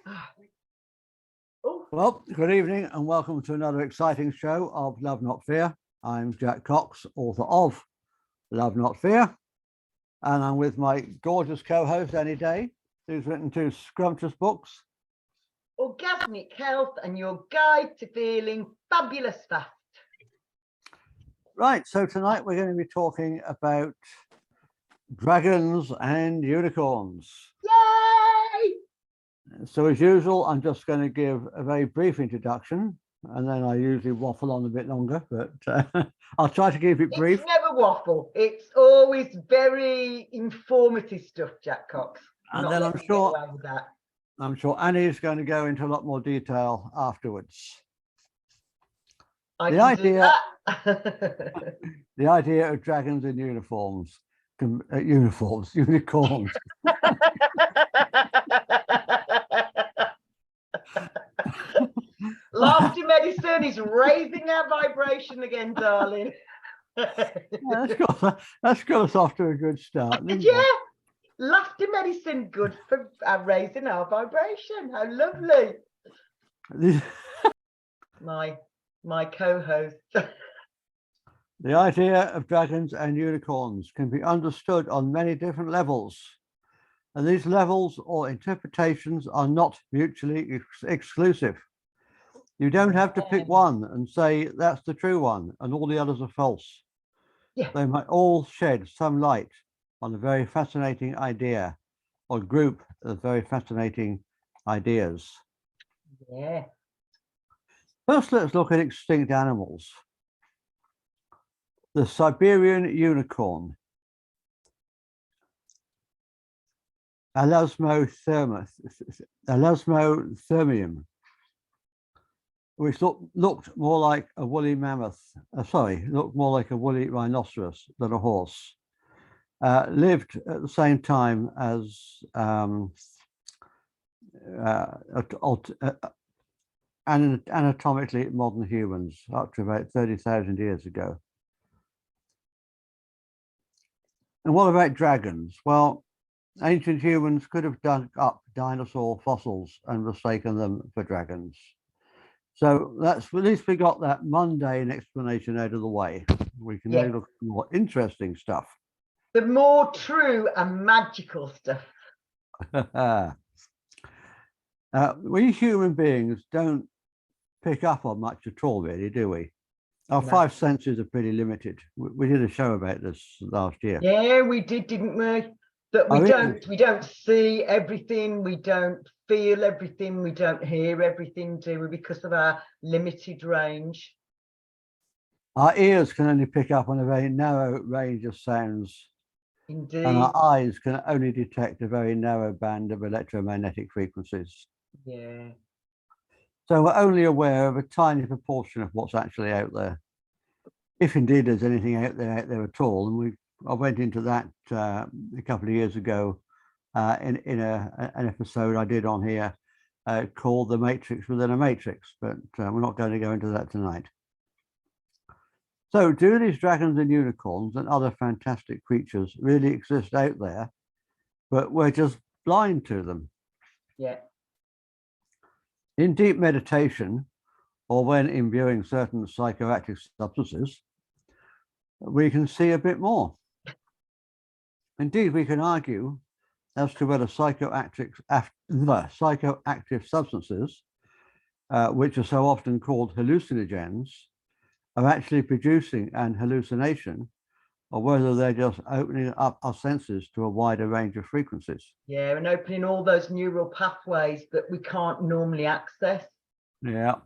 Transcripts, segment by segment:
Oh, Well, good evening and welcome to another exciting show of Love Not Fear. I'm Jack Cox, author of Love Not Fear, and I'm with my gorgeous co-host Annie Day, who's written two scrumptious books. Orgasmic Health and your guide to feeling fabulous fast. Right, so tonight we're going to be talking about dragons and unicorns. Yay! So as usual, I'm just going to give a very brief introduction, and then I usually waffle on a bit longer, but I'll try to keep it brief. It's never waffle. It's always very informative stuff, Jack Cox. And Not then letting you get away with that. I'm sure Annie is going to go into a lot more detail afterwards. The idea of dragons in unicorns. Laughter medicine is raising our vibration again, darling. That's got us off to a good start. Yeah, laughter medicine, good for raising our vibration. How lovely. My co-host. The idea of dragons and unicorns can be understood on many different levels, and these levels or interpretations are not mutually exclusive. You don't have to pick one and say that's the true one and all the others are false. Yeah. They might all shed some light on a very fascinating idea or group of very fascinating ideas. Yeah. First, let's look at extinct animals. The Siberian unicorn, Elasmothermium, which looked more like a woolly mammoth, looked more like a woolly rhinoceros than a horse, lived at the same time as anatomically modern humans, up to about 30,000 years ago. And what about dragons? Well, ancient humans could have dug up dinosaur fossils and mistaken them for dragons. So at least we got that mundane explanation out of the way. We can now look at more interesting stuff. The more true and magical stuff. We human beings don't pick up on much at all, really, do we? Our five senses are pretty limited. We did a show about this last year. Yeah, we did, didn't we? That we don't see everything, we don't feel everything, we don't hear everything, do we? Because of our limited range. Our ears can only pick up on a very narrow range of sounds. Indeed. And our eyes can only detect a very narrow band of electromagnetic frequencies. Yeah. So we're only aware of a tiny proportion of what's actually out there, if indeed there's anything out there at all. And I went into that a couple of years ago in an episode I did on here called The Matrix Within a Matrix, but we're not going to go into that tonight. So do these dragons and unicorns and other fantastic creatures really exist out there, but we're just blind to them? Yeah. In deep meditation, or when imbuing certain psychoactive substances, we can see a bit more. Indeed, we can argue as to whether psychoactive substances, which are so often called hallucinogens, are actually producing an hallucination, or whether they're just opening up our senses to a wider range of frequencies. Yeah, and opening all those neural pathways that we can't normally access. Yeah.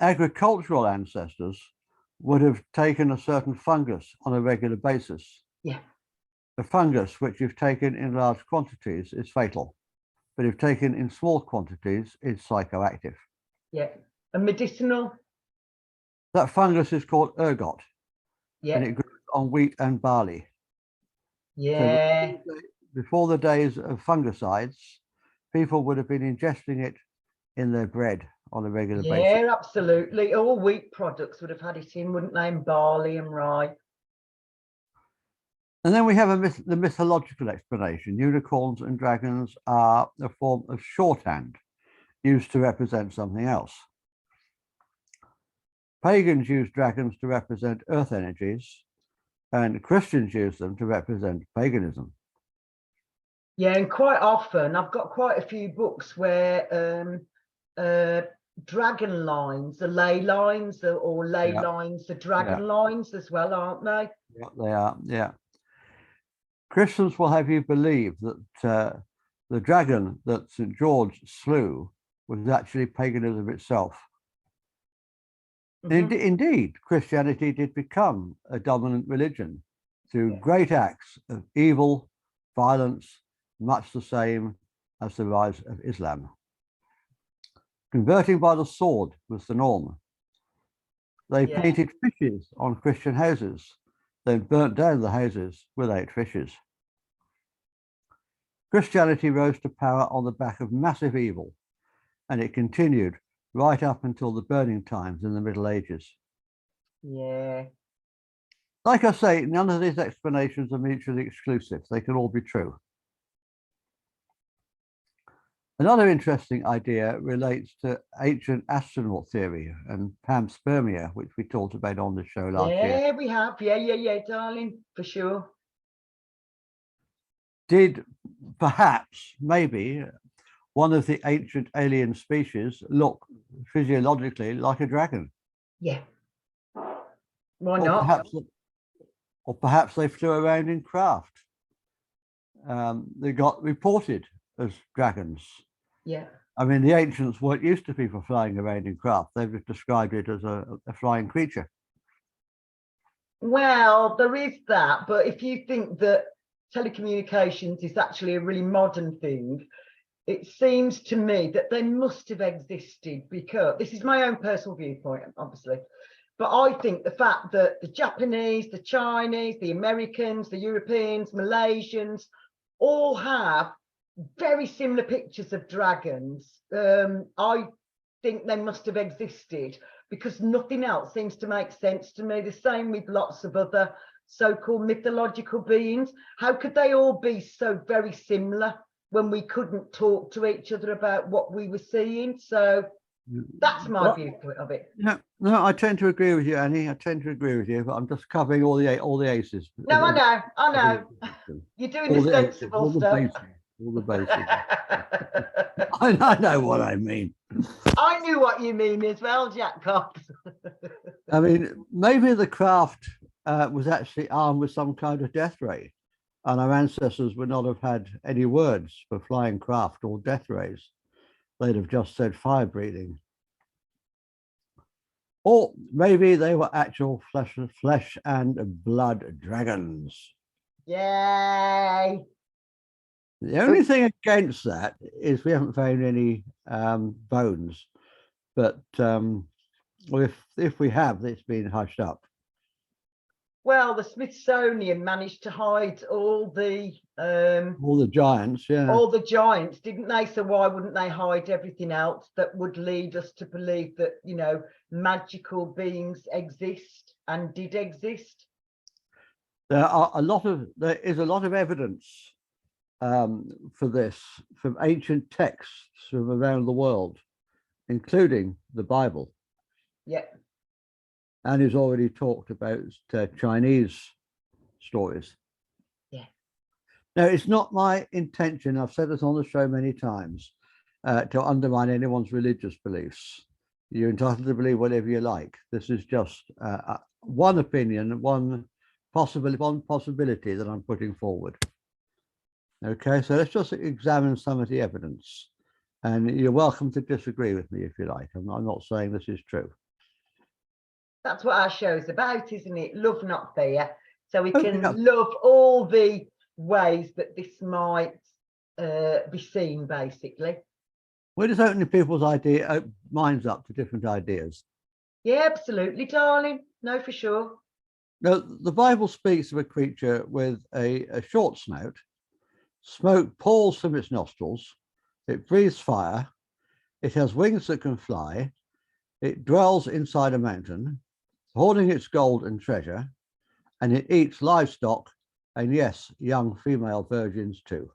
Agricultural ancestors would have taken a certain fungus on a regular basis. Yeah. The fungus, which if taken in large quantities, is fatal, but if taken in small quantities, it's psychoactive. Yeah. And medicinal? That fungus is called ergot. Yeah. And it grows on wheat and barley. Yeah. So before the days of fungicides, people would have been ingesting it in their bread on a regular basis. Yeah, absolutely. All wheat products would have had it in, wouldn't they? And barley and rye. And then we have the mythological explanation. Unicorns and dragons are a form of shorthand used to represent something else. Pagans use dragons to represent earth energies, and Christians use them to represent paganism. Yeah, and quite often I've got quite a few books where dragon lines, the ley lines, or ley lines, the dragon lines as well, aren't they? Yeah, they are. Yeah. Christians will have you believe that the dragon that St. George slew was actually paganism itself. Mhm. Indeed, Christianity did become a dominant religion through great acts of evil, violence, much the same as the rise of Islam. Converting by the sword was the norm. They painted fishes on Christian houses, then burnt down the houses without fishes. Christianity rose to power on the back of massive evil, and it continued right up until the burning times in the Middle Ages. Yeah. Like I say, none of these explanations are mutually exclusive. They can all be true. Another interesting idea relates to ancient astronaut theory and panspermia, which we talked about on the show last year. Yeah, we have. Yeah, darling, for sure. Did perhaps, maybe, one of the ancient alien species look physiologically like a dragon? Yeah. Why not? Or perhaps they flew around in craft. They got reported as dragons. Yeah. I mean, the ancients weren't used to people flying around in craft. They've just described it as a flying creature. Well, there is that, but if you think that telecommunications is actually a really modern thing, it seems to me that they must have existed, because this is my own personal viewpoint, obviously. But I think the fact that the Japanese, the Chinese, the Americans, the Europeans, Malaysians all have very similar pictures of dragons. I think they must have existed, because nothing else seems to make sense to me. The same with lots of other so-called mythological beings. How could they all be so very similar when we couldn't talk to each other about what we were seeing? So that's my viewpoint of it. No, I tend to agree with you, Annie. I tend to agree with you, but I'm just covering all the aces. No, I know. You're doing the sensible stuff. All the basics. I know what I mean. I knew what you mean as well, Jack Cox. I mean, maybe the craft was actually armed with some kind of death ray, and our ancestors would not have had any words for flying craft or death rays. They'd have just said fire breathing. Or maybe they were actual flesh and blood dragons. Yay! The only thing against that is we haven't found any bones, but if we have, it's been hushed up. Well, the Smithsonian managed to hide all the giants, all the giants, didn't they? So why wouldn't they hide everything else that would lead us to believe that, you know, magical beings exist and did exist? There is a lot of evidence for this from ancient texts from around the world, including the Bible. Yeah. And he's already talked about Chinese stories. Yeah. Now, it's not my intention, I've said this on the show many times, to undermine anyone's religious beliefs. You're entitled to believe whatever you like. This is just one opinion, one possibility that I'm putting forward. Okay, so let's just examine some of the evidence. And you're welcome to disagree with me if you like. I'm not saying this is true. That's what our show's about, isn't it? Love, not fear. So we can love all the ways that this might be seen, basically. We're just opening people's minds up to different ideas. Yeah, absolutely, darling. No, for sure. Now, the Bible speaks of a creature with a short snout. Smoke pours from its nostrils. It breathes fire. It has wings that can fly. It dwells inside a mountain, hoarding its gold and treasure, and it eats livestock and yes, young female virgins too.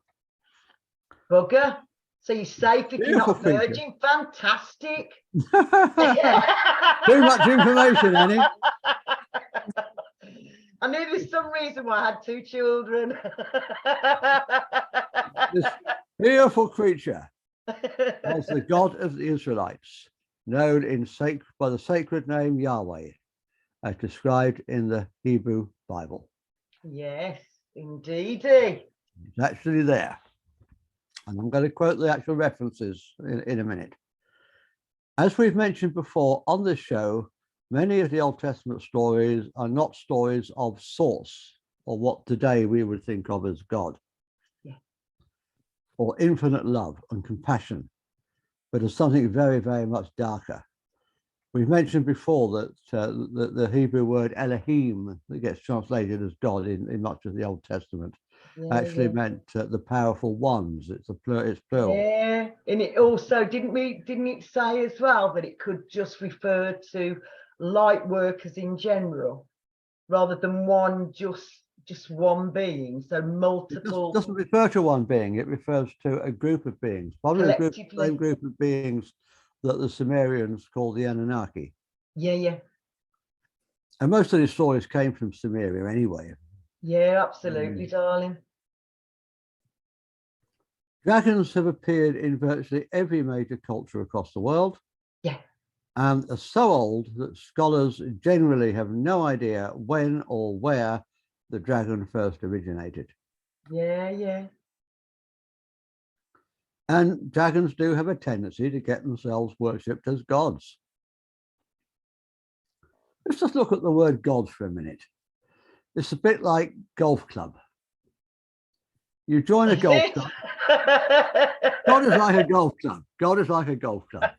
Bugger. So you're safe if you're Beautiful not a creature. virgin. Fantastic. Too much information, Annie. I knew there's some reason why I had 2 children. This beautiful creature was the God of the Israelites, known by the sacred name Yahweh, as described in the Hebrew Bible. Yes, indeedy. It's actually there. And I'm going to quote the actual references in a minute. As we've mentioned before on this show, many of the Old Testament stories are not stories of source, or what today we would think of as God, or infinite love and compassion, but as something very, very much darker. We've mentioned before that the Hebrew word Elohim, that gets translated as God in much of the Old Testament, actually meant the powerful ones. It's plural. Yeah, and it also didn't it say as well that it could just refer to light workers in general, rather than just one being. So multiple. It doesn't refer to one being. It refers to a group of beings, probably the same group of beings that the Sumerians called the Anunnaki. Yeah. And most of these stories came from Sumeria anyway. Yeah, absolutely, darling. Dragons have appeared in virtually every major culture across the world. Yeah. And are so old that scholars generally have no idea when or where the dragon first originated. Yeah. And dragons do have a tendency to get themselves worshipped as gods. Let's just look at the word God for a minute. It's a bit like golf club. You join a golf club. God is like a golf club. God is like a golf club.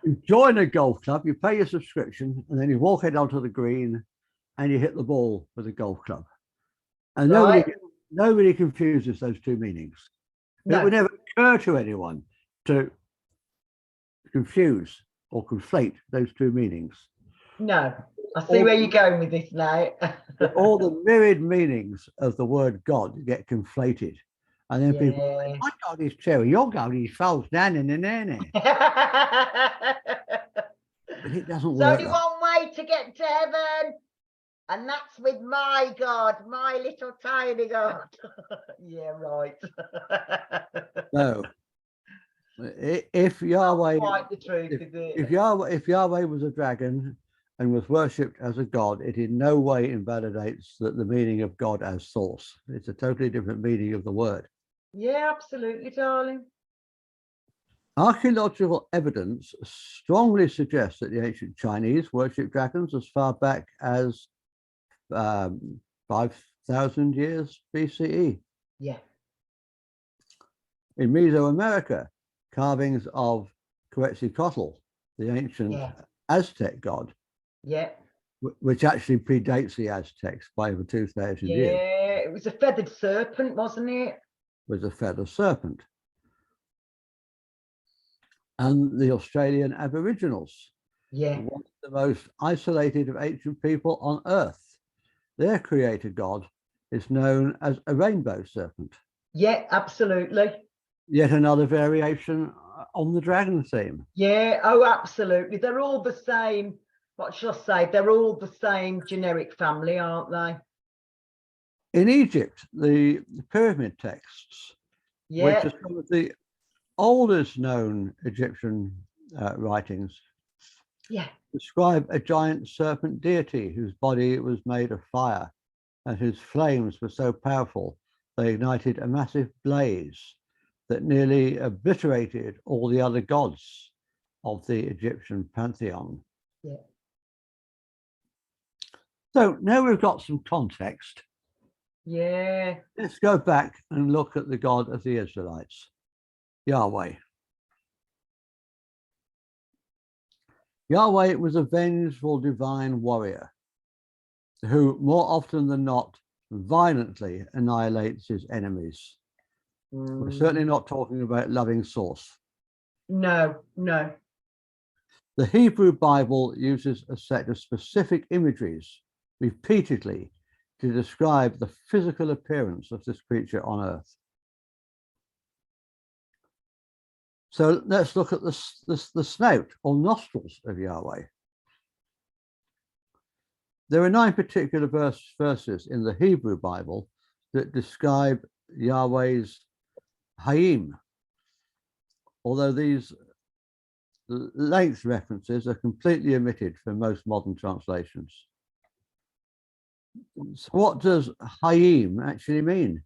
You join a golf club, you pay your subscription, and then you walk out onto the green and you hit the ball with a golf club. And nobody confuses those two meanings. No. It would never occur to anyone to confuse or conflate those two meanings. No, I see where you're going with this now. All the myriad meanings of the word God get conflated. And then people say, my God is cherry, your God is false, nanny. But it doesn't work. There's only one way to get to heaven, and that's with my God, my little tiny God. Yeah, right. No. If Yahweh, quite the truth, is it? If Yahweh was a dragon and was worshipped as a god, it in no way invalidates the meaning of God as source. It's a totally different meaning of the word. Yeah, absolutely, darling. Archaeological evidence strongly suggests that the ancient Chinese worshipped dragons as far back as 5,000 years BCE. Yeah. In Mesoamerica, carvings of Quetzalcoatl, the ancient Aztec god, which actually predates the Aztecs by over 2,000 years. Yeah, it was a feathered serpent, wasn't it? Was a feather serpent. And the Australian Aboriginals, one of the most isolated of ancient people on Earth. Their creator god is known as a rainbow serpent. Yeah, absolutely. Yet another variation on the dragon theme. Yeah, oh, absolutely. They're all the same. What shall I say? They're all the same generic family, aren't they? In Egypt, the pyramid texts, which are some of the oldest known Egyptian writings, describe a giant serpent deity whose body was made of fire and whose flames were so powerful they ignited a massive blaze that nearly obliterated all the other gods of the Egyptian pantheon. Yeah. So now we've got some context. Yeah. Let's go back and look at the God of the Israelites, Yahweh. Yahweh was a vengeful divine warrior who, more often than not, violently annihilates his enemies. We're certainly not talking about loving source. No. The Hebrew Bible uses a set of specific imageries repeatedly to describe the physical appearance of this creature on earth. So let's look at the snout or nostrils of Yahweh. There are 9 particular verses in the Hebrew Bible that describe Yahweh's Hayim, although these length references are completely omitted from most modern translations. So what does Hayim actually mean?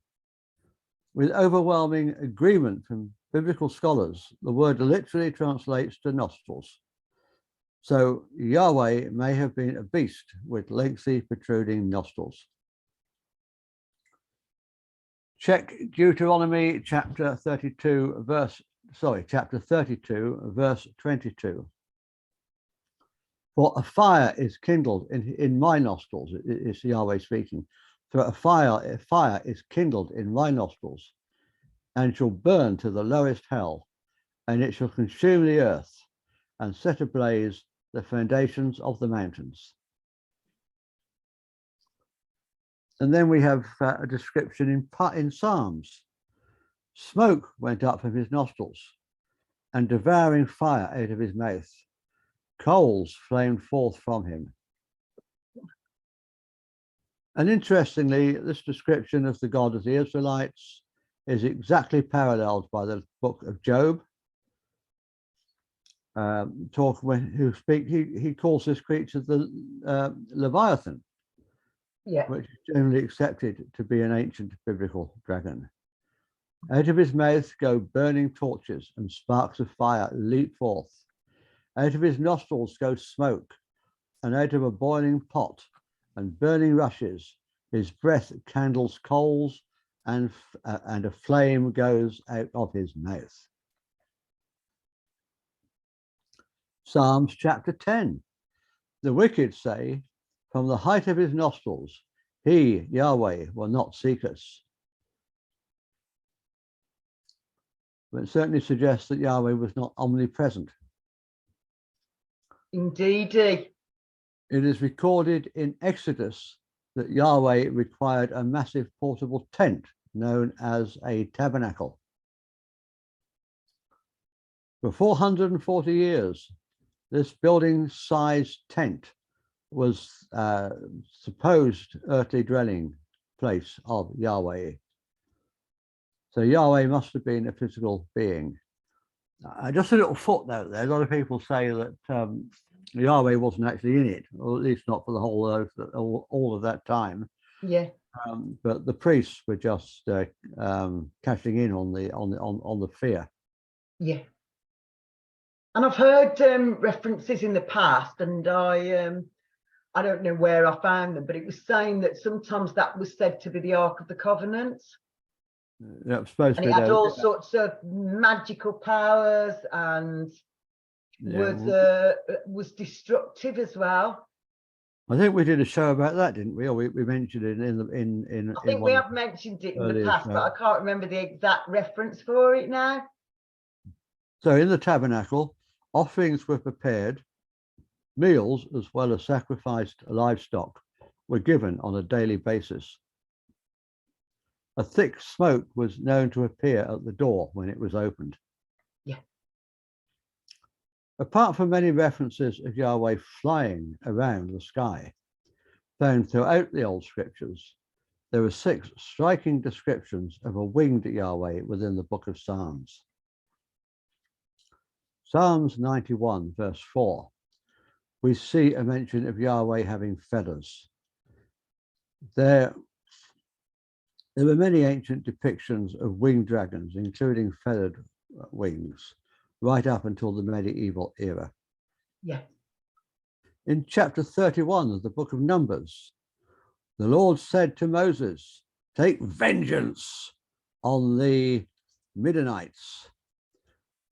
With overwhelming agreement from biblical scholars, the word literally translates to nostrils. So Yahweh may have been a beast with lengthy protruding nostrils. Check Deuteronomy chapter 32, verse 22. For a fire is kindled in my nostrils, it's Yahweh speaking. For a fire is kindled in my nostrils, and shall burn to the lowest hell, and it shall consume the earth, and set ablaze the foundations of the mountains. And then we have a description in Psalms. Smoke went up from his nostrils, and devouring fire out of his mouth. Coals flamed forth from him. And interestingly, this description of the God of the Israelites is exactly paralleled by the book of Job. He calls this creature the Leviathan, which is generally accepted to be an ancient biblical dragon. Out of his mouth go burning torches, and sparks of fire leap forth. Out of his nostrils goes smoke, and out of a boiling pot and burning rushes, his breath kindles coals, and a flame goes out of his mouth. Psalms chapter 10. The wicked say, from the height of his nostrils, he, Yahweh, will not seek us. But it certainly suggests that Yahweh was not omnipresent. Indeedy. It is recorded in Exodus that Yahweh required a massive portable tent known as a tabernacle. For 440 years, this building-sized tent was supposed earthly dwelling place of Yahweh. So Yahweh must have been a physical being. Just a little footnote there. A lot of people say that Yahweh wasn't actually in it, or at least not for the whole all of that time. Yeah. But the priests were just cashing in on the fear. Yeah. And I've heard references in the past, and I don't know where I found them, but it was saying that sometimes that was said to be the Ark of the Covenant. Yeah, supposed to and be. It had all sorts of magical powers, and was destructive as well. I think we did a show about that, didn't we? Or we mentioned it in. I think we have mentioned it in the past, but I can't remember the exact reference for it now. So in the tabernacle, offerings were prepared, meals as well as sacrificed livestock were given on a daily basis. A thick smoke was known to appear at the door when it was opened. Yeah. Apart from many references of Yahweh flying around the sky, found throughout the old scriptures, there are 6 striking descriptions of a winged Yahweh within the book of Psalms. Psalms 91, verse 4, we see a mention of Yahweh having feathers. There were many ancient depictions of winged dragons, including feathered wings, right up until the medieval era. Yeah. In chapter 31 of the book of Numbers, the Lord said to Moses, "Take vengeance on the Midianites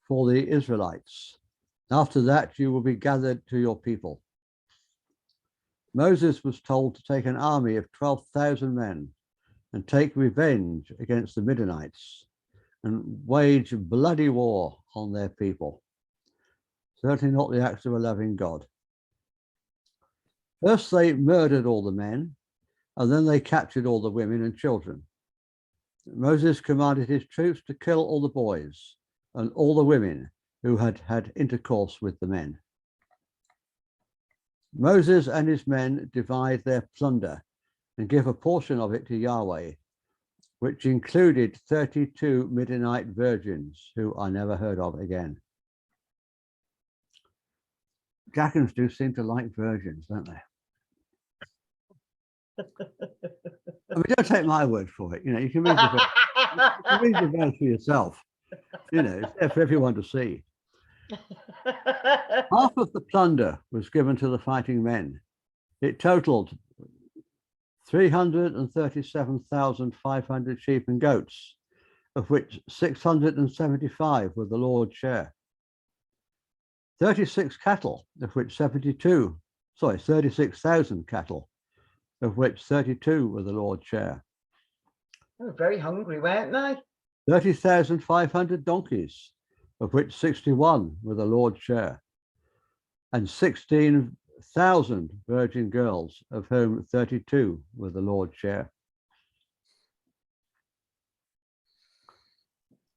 for the Israelites. After that, you will be gathered to your people." Moses was told to take an army of 12,000 men and take revenge against the Midianites and wage bloody war on their people. Certainly not the acts of a loving God. First, they murdered all the men, and then they captured all the women and children. Moses commanded his troops to kill all the boys and all the women who had had intercourse with the men. Moses and his men divide their plunder and give a portion of it to Yahweh, which included 32 Midianite virgins who I never heard of again. Dragons do seem to like virgins, don't they? I mean, don't take my word for it. You know, you can read the verse for yourself. You know, it's there for everyone to see. Half of the plunder was given to the fighting men. It totaled 337,500 sheep and goats, of which 675 were the Lord's share. 36 cattle, of which 36,000 cattle, of which 32 were the Lord's share. They were very hungry, weren't they? 30,500 donkeys, of which 61 were the Lord's share, and 16,000 virgin girls, of whom 32 were the Lord's share.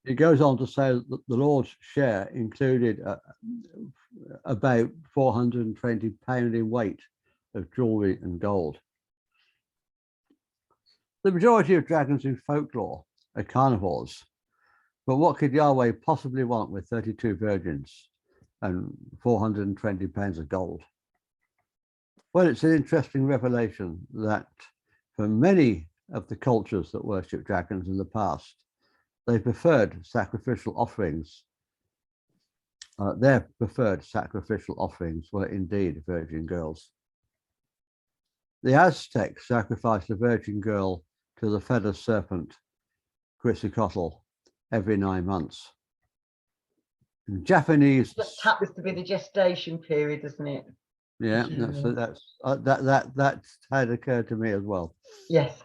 It goes on to say that the Lord's share included about 420 pounds in weight of jewelry and gold. The majority of dragons in folklore are carnivores, but what could Yahweh possibly want with 32 virgins and 420 pounds of gold? Well, it's an interesting revelation that for many of the cultures that worship dragons in the past, they preferred sacrificial offerings. Their preferred sacrificial offerings were indeed virgin girls. The Aztecs sacrificed a virgin girl to the feather serpent Quetzalcoatl every 9 months. In Japanese, Just happens to be the gestation period, doesn't it? Yeah, that had occurred to me as well. Yes.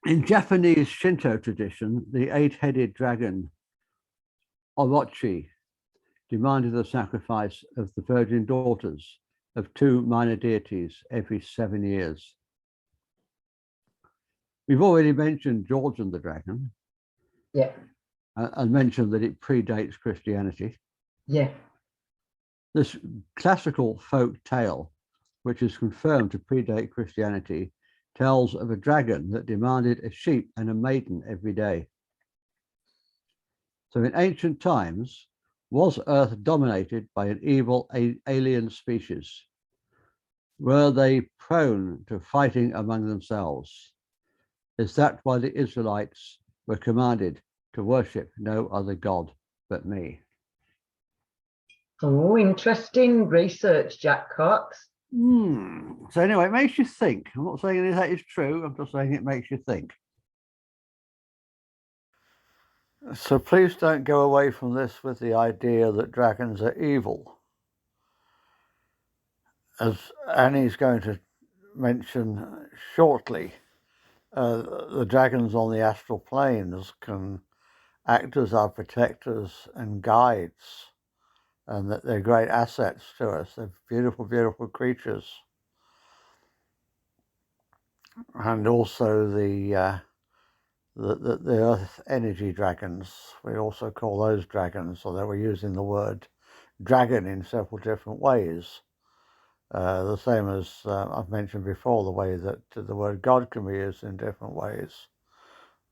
In Japanese Shinto tradition, the 8-headed dragon Orochi demanded the sacrifice of the virgin daughters of 2 minor deities every 7 years. We've already mentioned George and the Dragon. Yeah. And mentioned that it predates Christianity. Yeah. This classical folk tale, which is confirmed to predate Christianity, tells of a dragon that demanded a sheep and a maiden every day. So in ancient times, was Earth dominated by an evil alien species? Were they prone to fighting among themselves? Is that why the Israelites were commanded to worship no other God but me? Oh, interesting research, Jack Cox. So anyway, it makes you think. I'm not saying that is true. I'm just saying it makes you think. So please don't go away from this with the idea that dragons are evil. As Annie's going to mention shortly, the dragons on the astral planes can act as our protectors and guides, and that they're great assets to us. They're beautiful, beautiful creatures. And also the earth energy dragons, we also call those dragons, although we're using the word dragon in several different ways. The same as I've mentioned before, the way that the word God can be used in different ways.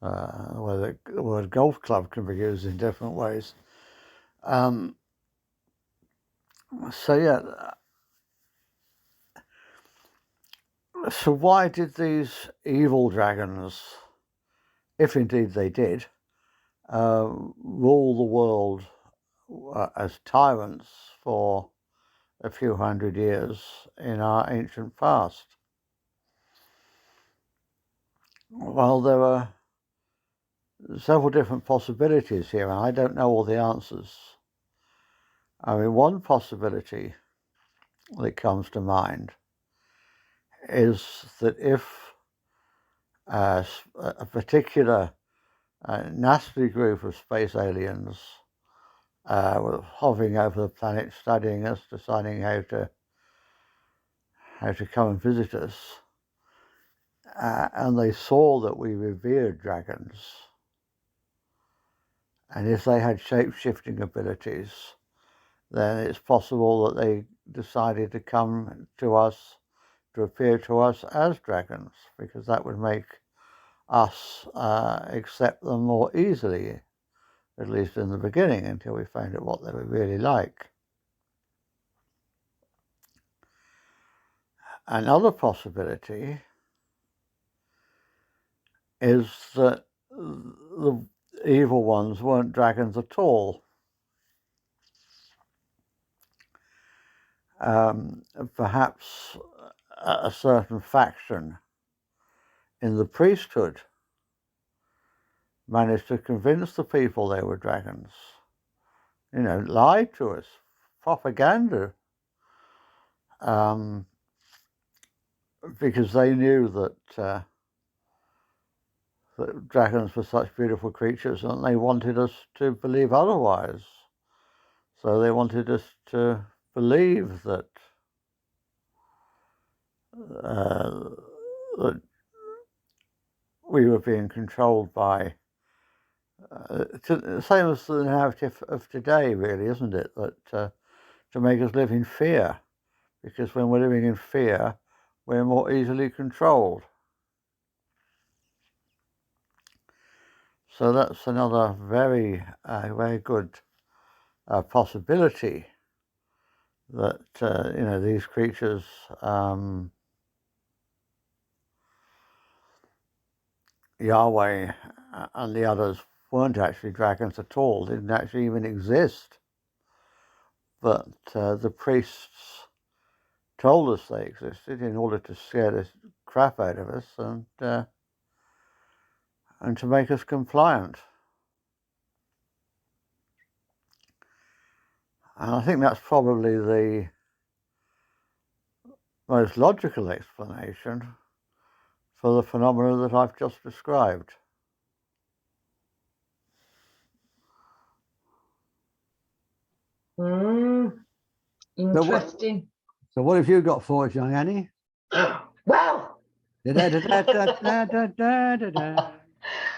Where the word golf club can be used in different ways. So why did these evil dragons, if indeed they did, rule the world as tyrants for a few hundred years in our ancient past? Well, there are several different possibilities here, and I don't know all the answers. I mean, one possibility that comes to mind is that if a particular nasty group of space aliens were hovering over the planet, studying us, deciding how to how to come and visit us, and they saw that we revered dragons. And if they had shape-shifting abilities, then it's possible that they decided to come to us, to appear to us as dragons, because that would make us accept them more easily, at least in the beginning, until we found out what they were really like. Another possibility is that the evil ones weren't dragons at all. Perhaps a certain faction in the priesthood managed to convince the people they were dragons. You know, lied to us, propaganda, because they knew that dragons were such beautiful creatures, and they wanted us to believe otherwise. So they wanted us to believe that that we were being controlled by, same as the narrative of today, really, isn't it? That to make us live in fear, because when we're living in fear, we're more easily controlled. So that's another very, very good possibility that you know, these creatures Yahweh and the others weren't actually dragons at all, didn't actually even exist. But the priests told us they existed in order to scare the crap out of us and to make us compliant. And I think that's probably the most logical explanation for the phenomena that I've just described. Interesting. So what have you got for us, young Annie? Well, Da-da-da-da-da-da-da-da-da.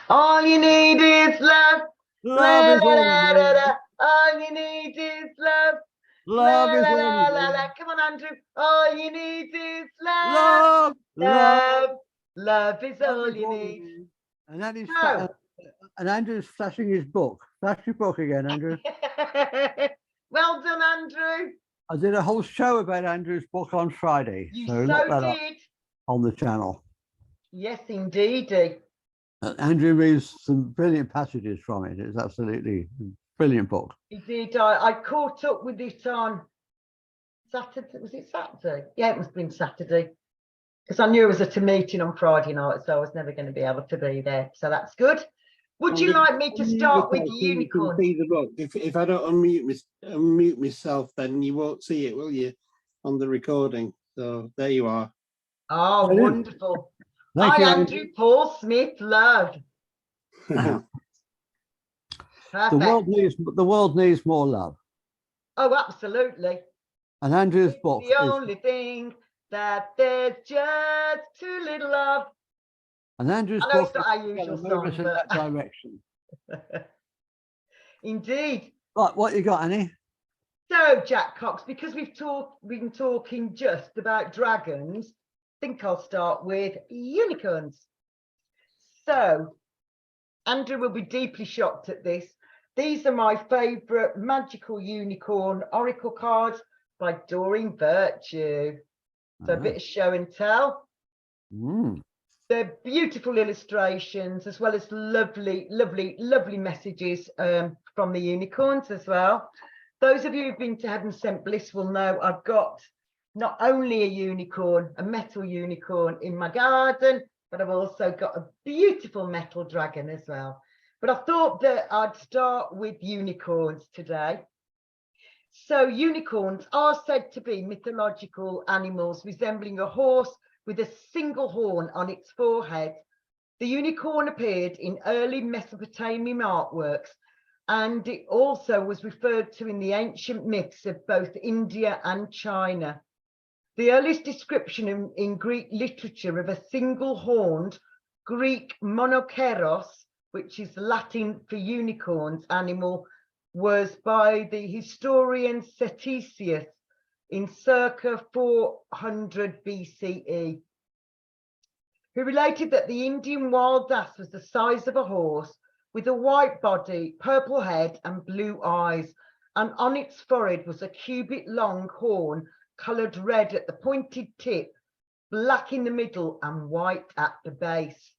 all you need is love. Love is all you need. All you need is love. Love is La, all la, you la, need. la. Come on, Andrew. All you need is Love, love, love is love all is you all you need. need. And that is So, and Andrew's flashing his book. Flash your book again, Andrew. well done, Andrew. I did a whole show about Andrew's book on Friday. You So look so that up did. on the channel. Yes, indeedy. Andrew reads some brilliant passages from it. It's absolutely a brilliant book. He did. I caught up with it on Saturday. Was it Saturday? Yeah, it must have been Saturday. Because I knew it was at a meeting on Friday night, so I was never going to be able to be there. So that's good. Would you like me to start with unicorn? See the book. If I don't unmute myself, then you won't see it, will you, on the recording? So there you are. Oh, Brilliant. wonderful. Thank Hi, you, Andrew. Paul Smith, love. The Perfect. world needs more love. Oh, absolutely. And Andrew's It's book the is, only thing that there's just too little of. and Andrew's I know book it's not our is usual going to move us song, in that but direction. indeed. Right, what you got, Annie? So, Jack Cox, because we've been talking just about dragons, I think I'll start with unicorns. So, Andrew will be deeply shocked at this. These are my favourite magical unicorn oracle cards by Doreen Virtue. So a bit of show and tell. They're beautiful illustrations, as well as lovely, lovely, lovely messages from the unicorns as well. Those of you who've been to Heaven Sent Bliss will know I've got not only a unicorn, a metal unicorn in my garden, but I've also got a beautiful metal dragon as well. But I thought that I'd start with unicorns today. So unicorns are said to be mythological animals resembling a horse with a single horn on its forehead. The unicorn appeared in early Mesopotamian artworks, and it also was referred to in the ancient myths of both India and China. The earliest description in Greek literature of a single-horned Greek monokeros, which is Latin for unicorns, animal, was by the historian Ctesias in circa 400 BCE, who related that the Indian wild ass was the size of a horse with a white body, purple head and blue eyes, and on its forehead was a cubit-long horn coloured red at the pointed tip, black in the middle and white at the base.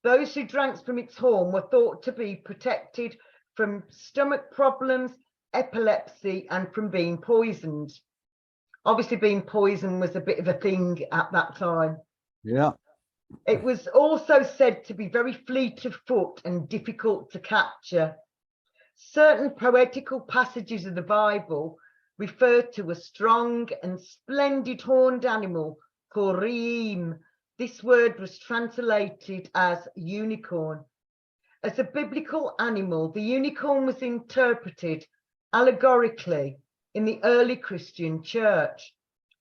Those who drank from its horn were thought to be protected from stomach problems, epilepsy, and from being poisoned. Obviously, being poisoned was a bit of a thing at that time. Yeah. It was also said to be very fleet of foot and difficult to capture. Certain poetical passages of the Bible refer to a strong and splendid horned animal called Reem. This word was translated as unicorn. As a biblical animal, the unicorn was interpreted allegorically in the early Christian church.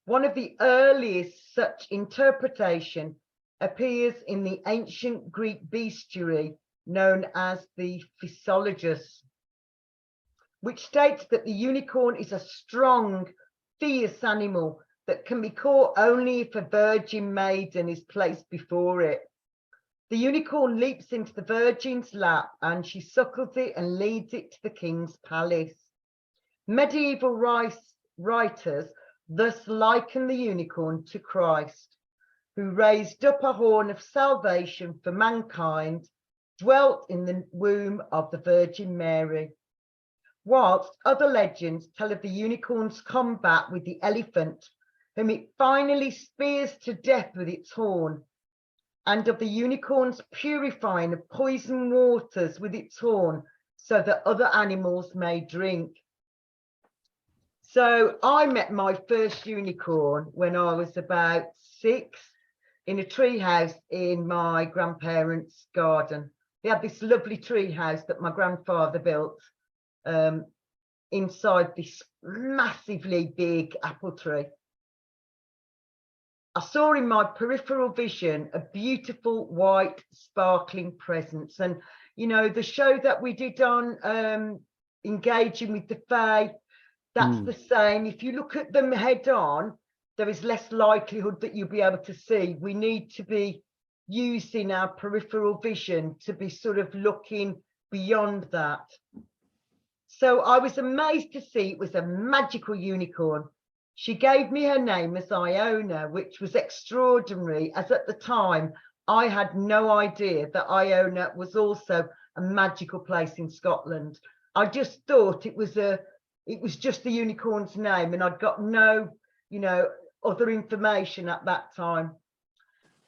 One of the earliest such interpretation appears in the ancient Greek bestiary known as the Physiologus, which states that the unicorn is a strong, fierce animal that can be caught only if a virgin maiden is placed before it. The unicorn leaps into the virgin's lap and she suckles it and leads it to the king's palace. Medieval writers thus liken the unicorn to Christ, who raised up a horn of salvation for mankind, dwelt in the womb of the Virgin Mary. Whilst other legends tell of the unicorn's combat with the elephant, whom it finally spears to death with its horn, and of the unicorn's purifying of poison waters with its horn so that other animals may drink. So I met my first unicorn when I was about 6 in a tree house in my grandparents' garden. They had this lovely tree house that my grandfather built inside this massively big apple tree. I saw in my peripheral vision a beautiful white sparkling presence, and you know, the show that we did on engaging with the fae, that's the same. If you look at them head on, there is less likelihood that you'll be able to see. We need to be using our peripheral vision to be sort of looking beyond that. So I was amazed to see it was a magical unicorn. She gave me her name as Iona, which was extraordinary, as at the time I had no idea that Iona was also a magical place in Scotland. I just thought it was just the unicorn's name, and I'd got no, you know, other information at that time.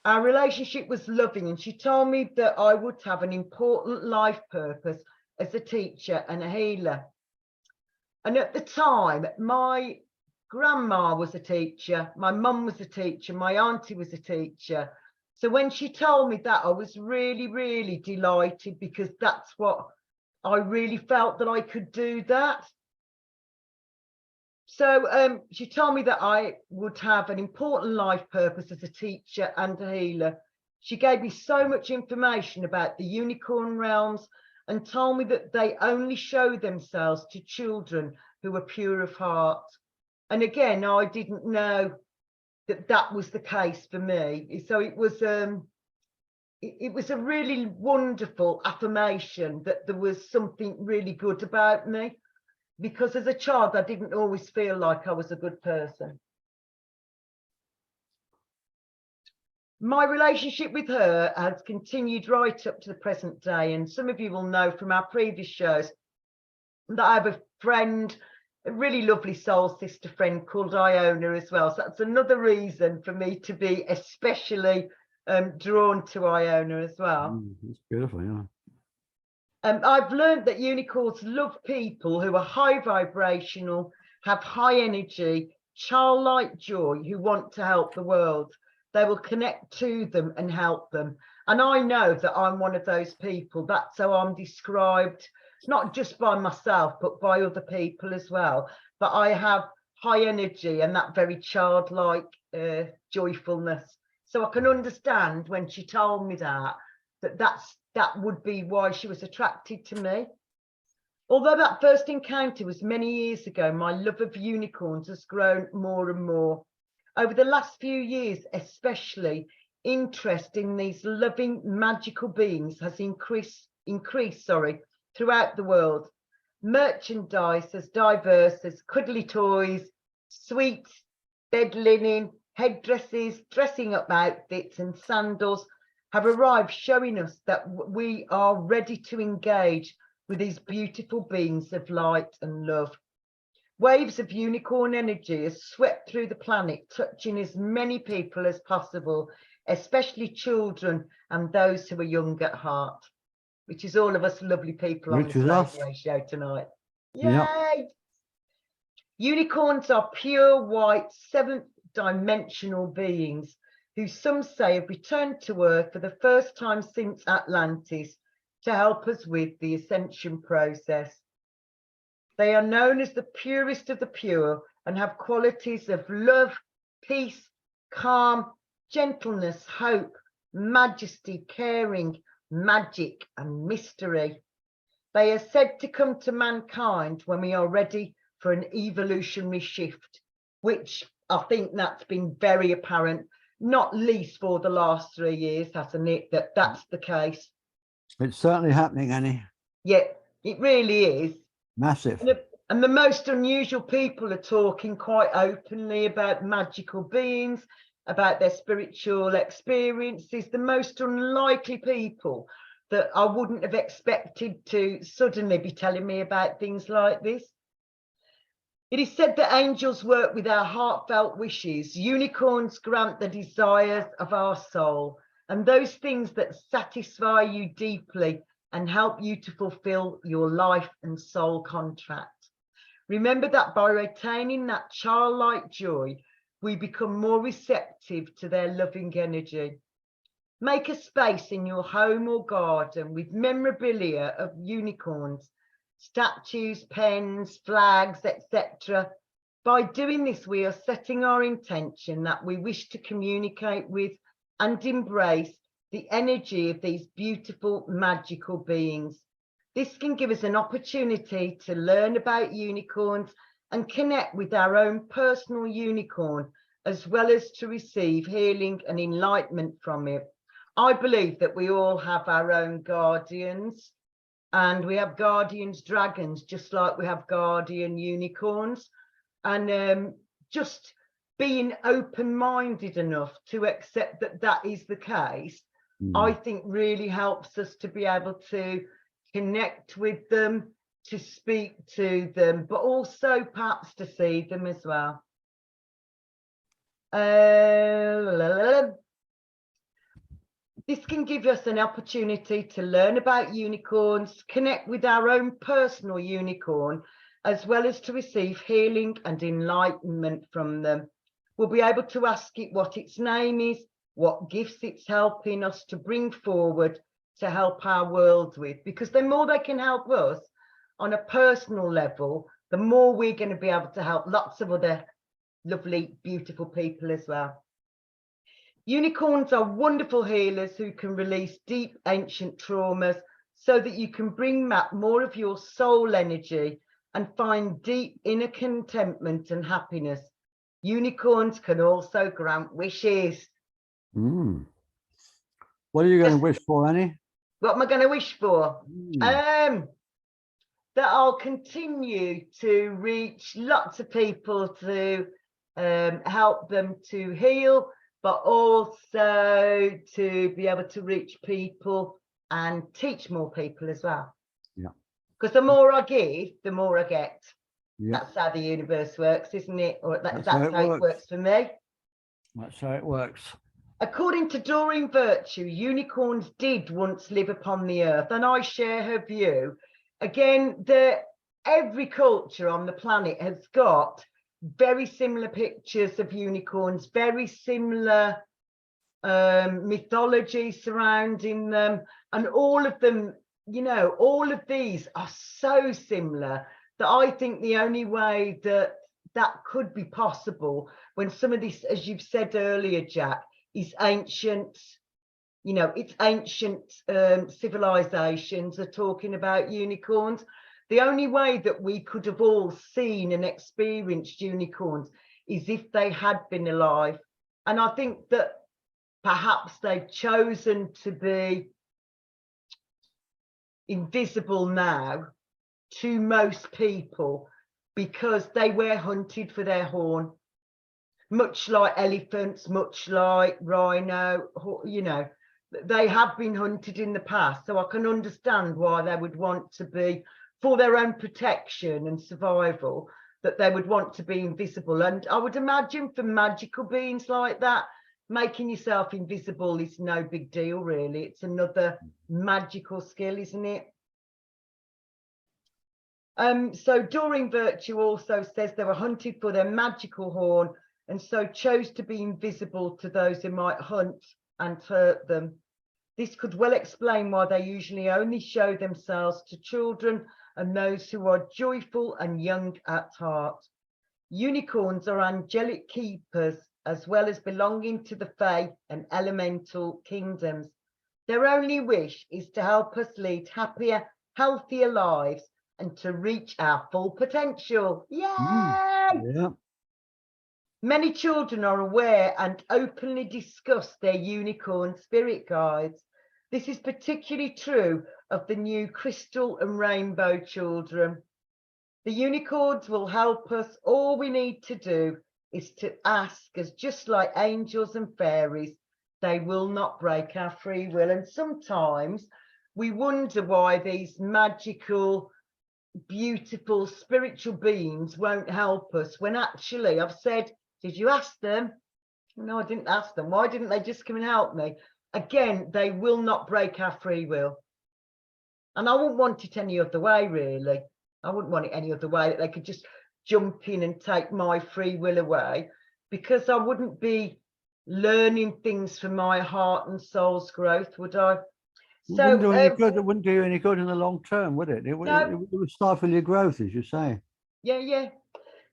Our relationship was loving, and she told me that I would have an important life purpose as a teacher and a healer. And at the time, my grandma was a teacher, my mum was a teacher, my auntie was a teacher. So when she told me that, I was really, really delighted, because that's what I really felt, that I could do that. So she told me that I would have an important life purpose as a teacher and a healer. She gave me so much information about the unicorn realms and told me that they only show themselves to children who are pure of heart. And again, I didn't know that that was the case for me. So it was a really wonderful affirmation that there was something really good about me, because as a child, I didn't always feel like I was a good person. My relationship with her has continued right up to the present day. And some of you will know from our previous shows that I have a friend, a really lovely soul sister friend called Iona as well. So that's another reason for me to be especially drawn to Iona as well. It's beautiful, yeah. I've learned that unicorns love people who are high vibrational, have high energy, childlike joy, who want to help the world. They will connect to them and help them. And I know that I'm one of those people. That's how I'm described, not just by myself, but by other people as well. But I have high energy and that very childlike joyfulness. So I can understand when she told me that would be why she was attracted to me. Although that first encounter was many years ago, my love of unicorns has grown more and more. Over the last few years, especially, interest in these loving, magical beings has increased throughout the world. Merchandise as diverse as cuddly toys, sweets, bed linen, headdresses, dressing up outfits and sandals have arrived, showing us that we are ready to engage with these beautiful beings of light and love. Waves of unicorn energy has swept through the planet, touching as many people as possible, especially children and those who are young at heart, which is all of us lovely people on this radio show tonight. Yay! Yep. Unicorns are pure white, seventh dimensional beings who some say have returned to Earth for the first time since Atlantis to help us with the ascension process. They are known as the purest of the pure and have qualities of love, peace, calm, gentleness, hope, majesty, caring, magic, and mystery. They are said to come to mankind when we are ready for an evolutionary shift, which I think that's been very apparent, not least for the last 3 years, hasn't it, that's the case. It's certainly happening, Annie. Yeah, it really is. Massive. And the most unusual people are talking quite openly about magical beings, about their spiritual experiences. The most unlikely people that I wouldn't have expected to suddenly be telling me about things like this. It is said that angels work with our heartfelt wishes. Unicorns grant the desires of our soul and those things that satisfy you deeply and help you to fulfill your life and soul contract. Remember that by retaining that childlike joy, we become more receptive to their loving energy. Make a space in your home or garden with memorabilia of unicorns, statues, pens, flags, etc. By doing this, we are setting our intention that we wish to communicate with and embrace the energy of these beautiful, magical beings. This can give us an opportunity to learn about unicorns and connect with our own personal unicorn, as well as to receive healing and enlightenment from it. I believe that we all have our own guardians, and we have guardians dragons, just like we have guardian unicorns. And just being open-minded enough to accept that that is the case, I think really helps us to be able to connect with them, to speak to them, but also perhaps to see them as well. This can give us an opportunity to learn about unicorns, connect with our own personal unicorn, as well as to receive healing and enlightenment from them. We'll be able to ask it what its name is, what gifts it's helping us to bring forward to help our world with, because the more they can help us on a personal level, the more we're going to be able to help lots of other lovely, beautiful people as well. Unicorns are wonderful healers who can release deep ancient traumas so that you can bring back more of your soul energy and find deep inner contentment and happiness. Unicorns can also grant wishes. What are you going to wish for, Annie? What am I going to wish for? That I'll continue to reach lots of people, to help them to heal, but also to be able to reach people and teach more people as well. Yeah. Because the more I give, the more I get. Yeah. That's how the universe works, isn't it? Or that's how how it works for me. That's how it works. According to Doreen Virtue, unicorns did once live upon the earth, and I share her view. Again, every culture on the planet has got very similar pictures of unicorns, very similar mythology surrounding them, and all of them, you know, all of these are so similar that I think the only way that that could be possible when some of this, as you've said earlier, Jack, is ancient. You know, it's ancient civilizations are talking about unicorns. The only way that we could have all seen and experienced unicorns is if they had been alive. And I think that perhaps they've chosen to be invisible now to most people because they were hunted for their horn, much like elephants, much like rhino, you know. They have been hunted in the past, so I can understand why they would want to be, for their own protection and survival, that they would want to be invisible. And I would imagine for magical beings like that, making yourself invisible is no big deal, really. It's another magical skill, isn't it? So Doreen Virtue also says they were hunted for their magical horn and so chose to be invisible to those who might hunt and hurt them. This could well explain why they usually only show themselves to children and those who are joyful and young at heart. Unicorns are angelic keepers as well as belonging to the Fae and elemental kingdoms. Their only wish is to help us lead happier, healthier lives and to reach our full potential. Yay! Yeah. Many children are aware and openly discuss their unicorn spirit guides. This is particularly true of the new crystal and rainbow children. The unicorns will help us. All we need to do is to ask, as just like angels and fairies, they will not break our free will. And sometimes we wonder why these magical, beautiful, spiritual beings won't help us, when actually I've said, did you ask them? No, I didn't ask them. Why didn't they just come and help me? Again, they will not break our free will. And I wouldn't want it any other way, really. I wouldn't want it any other way, that they could just jump in and take my free will away, because I wouldn't be learning things for my heart and soul's growth, would I? So It wouldn't do you any good in the long term, would it? It would stifle your growth, as you say. Yeah.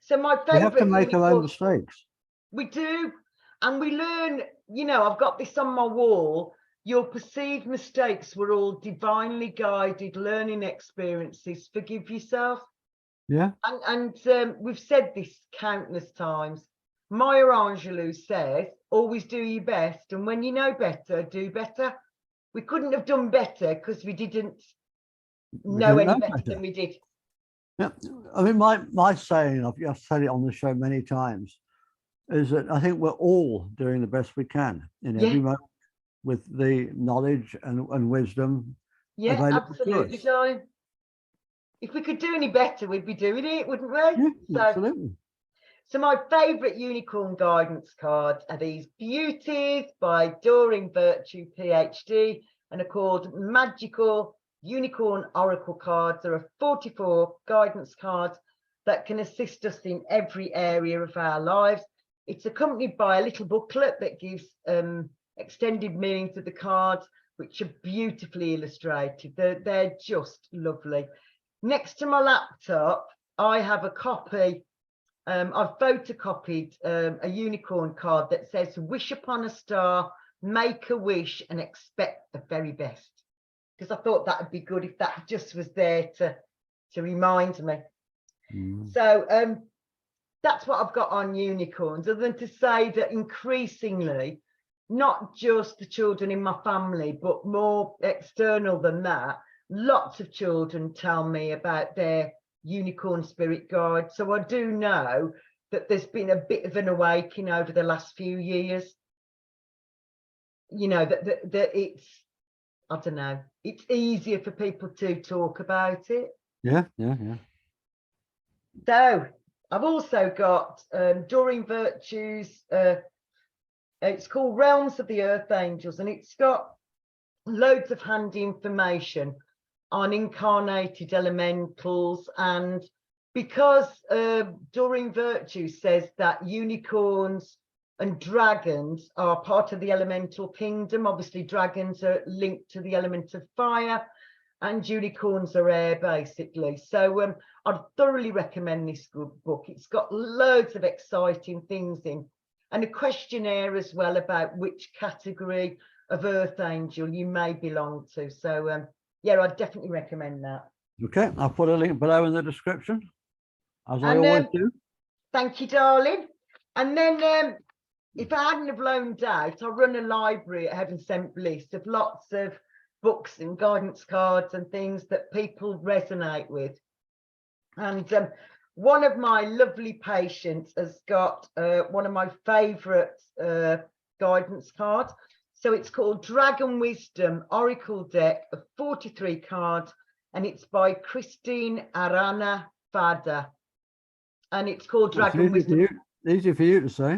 So my favorite, we have to make our own mistakes. We do, and we learn. You know, I've got this on my wall. Your perceived mistakes were all divinely guided learning experiences. Forgive yourself. Yeah. And we've said this countless times. Maya Angelou says, always do your best, and when you know better, do better. We couldn't have done better because we didn't know any better than we did. Yeah, I mean, my saying, I've said it on the show many times, is that I think we're all doing the best we can in every moment with the knowledge and wisdom. Yeah, absolutely, darling. If we could do any better, we'd be doing it, wouldn't we? Yeah, absolutely. So my favourite unicorn guidance cards are these beauties by Doreen Virtue, PhD, and are called Magical Unicorn Oracle cards. There are 44 guidance cards that can assist us in every area of our lives. It's accompanied by a little booklet that gives extended meanings of the cards, which are beautifully illustrated. They're just lovely. Next to my laptop, I have a copy. I've photocopied a unicorn card that says, wish upon a star, make a wish and expect the very best. Because I thought that would be good if that just was there to remind me. So that's what I've got on unicorns, other than to say that increasingly, not just the children in my family, but more external than that, lots of children tell me about their unicorn spirit guide. So I do know that there's been a bit of an awakening over the last few years. You know, that it's, I don't know, it's easier for people to talk about it. Yeah. So I've also got Doreen Virtue's, it's called Realms of the Earth Angels, and it's got loads of handy information on incarnated elementals. And because Doreen Virtue says that unicorns and dragons are part of the elemental kingdom, obviously dragons are linked to the element of fire, and unicorns are rare, basically. So I'd thoroughly recommend this good book. It's got loads of exciting things in, and a questionnaire as well about which category of earth angel you may belong to. So yeah, I'd definitely recommend that. Okay, I'll put a link below in the description, as I And always do. thank you, darling. And then if I hadn't have loaned out, I run a library at Heaven Sent Bliss of lots of books and guidance cards and things that people resonate with. And one of my lovely patients has got one of my favourite guidance cards. So it's called Dragon Wisdom Oracle Deck of 43 cards, and it's by Christine Arana Fada. And it's called Dragon Wisdom. Easy for you to say.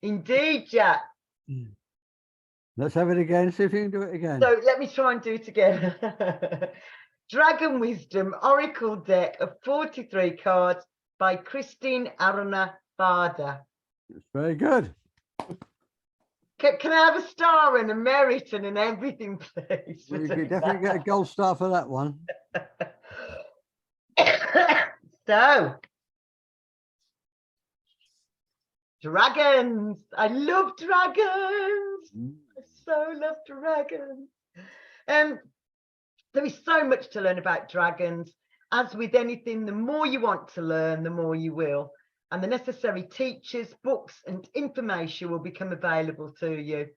Indeed, Jack. Let's have it again, see if you can do it again. So let me try and do it again. Dragon Wisdom Oracle Deck of 43 cards by Christine Arana Fada. It's very good. Can I have a star and a merit and everything, please? Well, you can definitely get a gold star for that one. So, dragons. I love dragons. I so love dragons. There is so much to learn about dragons. As with anything, the more you want to learn, the more you will. And the necessary teachers, books, and information will become available to you.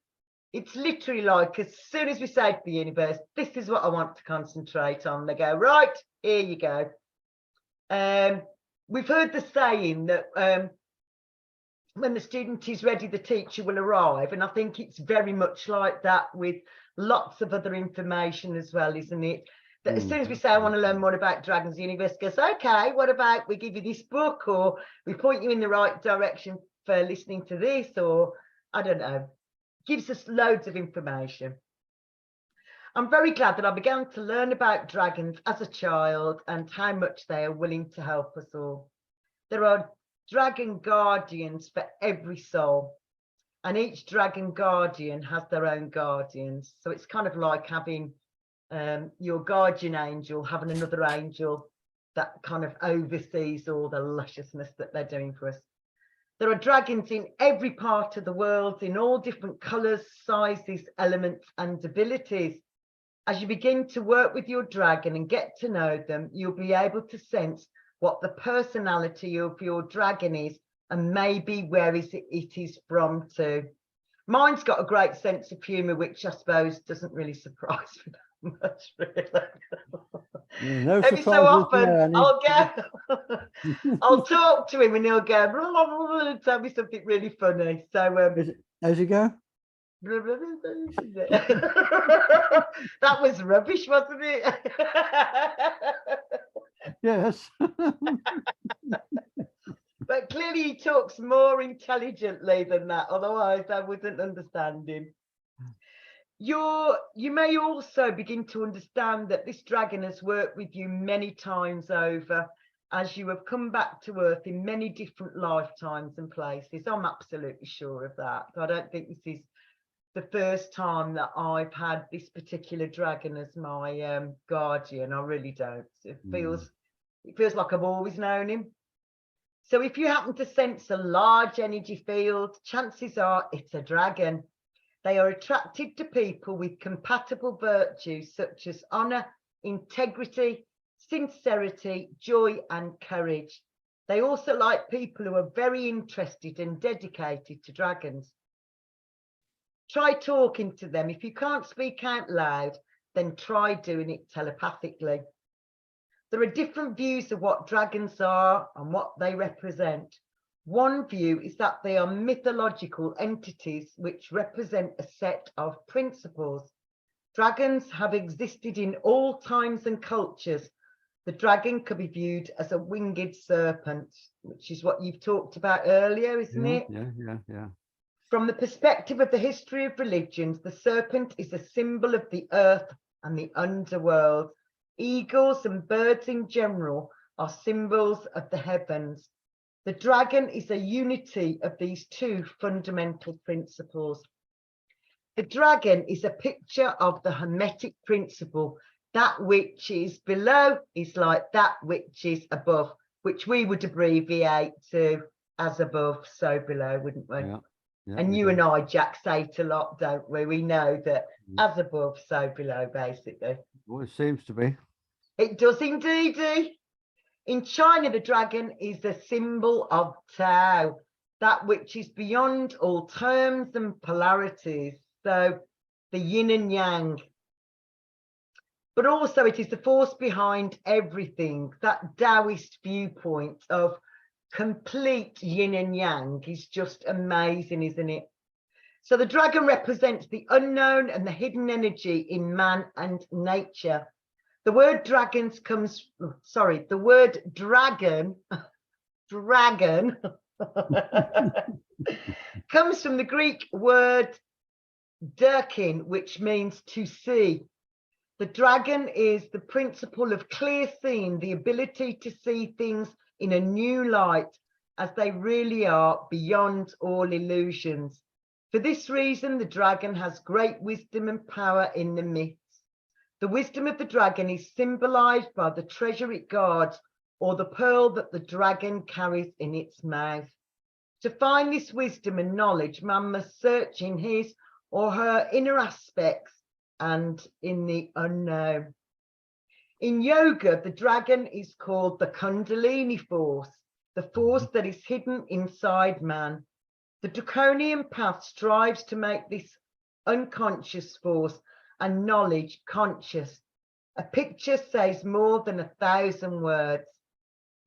It's literally like, as soon as we say to the universe, this is what I want to concentrate on, they go, right, here you go. We've heard the saying that when the student is ready, the teacher will arrive. And I think it's very much like that with lots of other information as well, isn't it? That as soon as we say, I want to learn more about dragons, the universe goes, okay, what about we give you this book, or we point you in the right direction for listening to this, or I don't know, gives us loads of information. I'm very glad that I began to learn about dragons as a child and how much they are willing to help us all. There are dragon guardians for every soul, and each dragon guardian has their own guardians. So it's kind of like having your guardian angel having another angel that kind of oversees all the lusciousness that they're doing for us. There are dragons in every part of the world, in all different colours, sizes, elements, and abilities. As you begin to work with your dragon and get to know them, you'll be able to sense what the personality of your dragon is, and maybe where it is from too. Mine's got a great sense of humour, which I suppose doesn't really surprise me much, really. No Every so often there, I'll talk to him and he'll go blah, blah, blah, blah, and tell me something really funny. So how's it go? That was rubbish, wasn't it? Yes. But clearly he talks more intelligently than that, otherwise I wouldn't understand him. You may also begin to understand that this dragon has worked with you many times over, as you have come back to Earth in many different lifetimes and places. I'm absolutely sure of that. I don't think this is the first time that I've had this particular dragon as my guardian. I really don't. It feels like I've always known him. So if you happen to sense a large energy field, chances are it's a dragon. They are attracted to people with compatible virtues such as honour, integrity, sincerity, joy, and courage. They also like people who are very interested and dedicated to dragons. Try talking to them. If you can't speak out loud, then try doing it telepathically. There are different views of what dragons are and what they represent. One view is that they are mythological entities which represent a set of principles. Dragons have existed in all times and cultures. The dragon could be viewed as a winged serpent, which is what you've talked about earlier, isn't it? Yeah. From the perspective of the history of religions, the serpent is a symbol of the earth and the underworld. Eagles and birds in general are symbols of the heavens. The dragon is a unity of these two fundamental principles. The dragon is a picture of the Hermetic principle. That which is below is like that which is above, which we would abbreviate to as above, so below, wouldn't we? Yeah. Yeah, And we you do. and I, Jack, say it a lot, don't we? We know that Mm. as above, so below, basically. Well, it seems to be. It does indeed. In China, the dragon is a symbol of Tao, that which is beyond all terms and polarities. So the yin and yang. But also it is the force behind everything. That Taoist viewpoint of complete yin and yang is just amazing, isn't it? So the dragon represents the unknown and the hidden energy in man and nature. The word dragons comes, sorry, the word dragon comes from the Greek word derkin, which means to see. The dragon is the principle of clear seeing, the ability to see things in a new light as they really are, beyond all illusions. For this reason, the dragon has great wisdom and power in the myths. The wisdom of the dragon is symbolized by the treasure it guards, or the pearl that the dragon carries in its mouth. To find this wisdom and knowledge, man must search in his or her inner aspects and in the unknown. In yoga, the dragon is called the Kundalini force, the force that is hidden inside man. The draconian path strives to make this unconscious force and knowledge conscious. A picture says more than 1,000 words,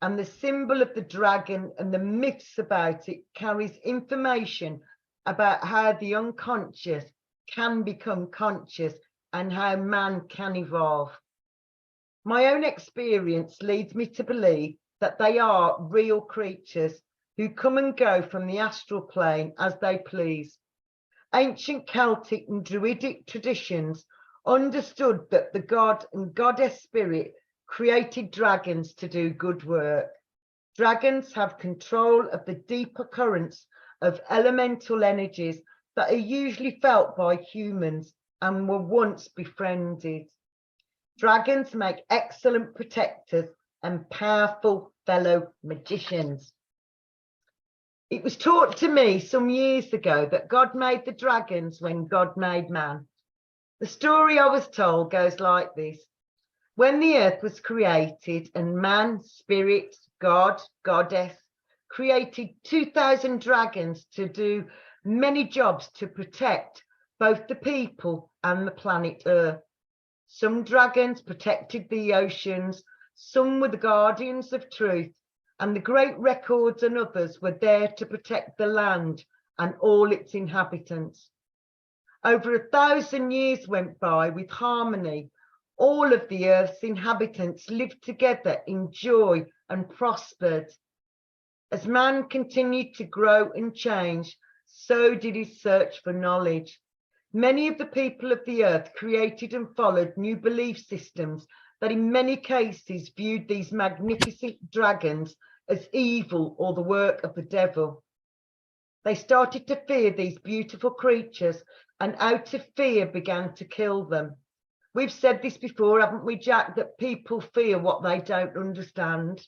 and the symbol of the dragon and the myths about it carries information about how the unconscious can become conscious and how man can evolve. My own experience leads me to believe that they are real creatures who come and go from the astral plane as they please. Ancient Celtic and Druidic traditions understood that the god and goddess spirit created dragons to do good work. Dragons have control of the deeper currents of elemental energies that are usually felt by humans and were once befriended. Dragons make excellent protectors and powerful fellow magicians. It was taught to me some years ago that God made the dragons when God made man. The story I was told goes like this. When the earth was created and man, spirit, God, goddess, created 2,000 dragons to do many jobs to protect both the people and the planet Earth. Some dragons protected the oceans, some were the guardians of truth, and the great records and others were there to protect the land and all its inhabitants. Over 1,000 years went by with harmony. All of the earth's inhabitants lived together in joy and prospered. As man continued to grow and change, so did his search for knowledge. Many of the people of the earth created and followed new belief systems that in many cases viewed these magnificent dragons as evil or the work of the devil. They started to fear these beautiful creatures and out of fear began to kill them. We've said this before, haven't we, Jack, that people fear what they don't understand.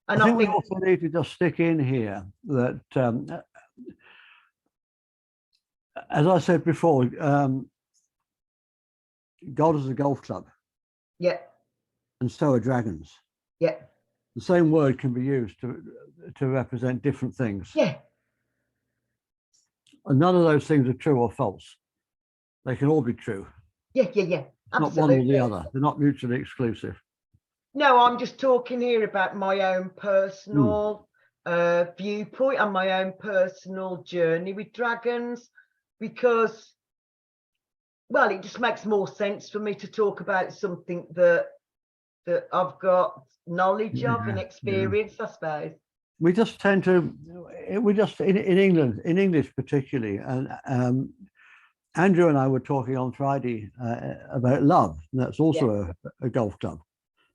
And I think we also need to just stick in here that, as I said before, God is a golf club. Yeah. And so are dragons. Yeah. The same word can be used to represent different things. Yeah. And none of those things are true or false. They can all be true. Yeah. Absolutely. Not one or the other. They're not mutually exclusive. No, I'm just talking here about my own personal viewpoint and my own personal journey with dragons, because, well, it just makes more sense for me to talk about something that I've got knowledge of and experience, I suppose. We just tend to, in England, in English particularly, and Andrew and I were talking on Friday about love, and that's also a golf club.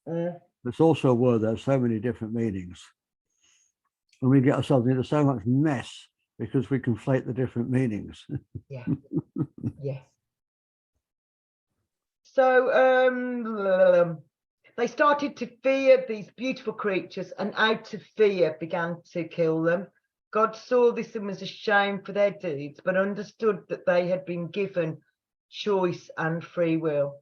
It's also a word that has so many different meanings. And we get ourselves into so much mess because we conflate the different meanings. Yeah. Yeah. So they started to fear these beautiful creatures, and out of fear began to kill them. God saw this and was ashamed for their deeds, but understood that they had been given choice and free will.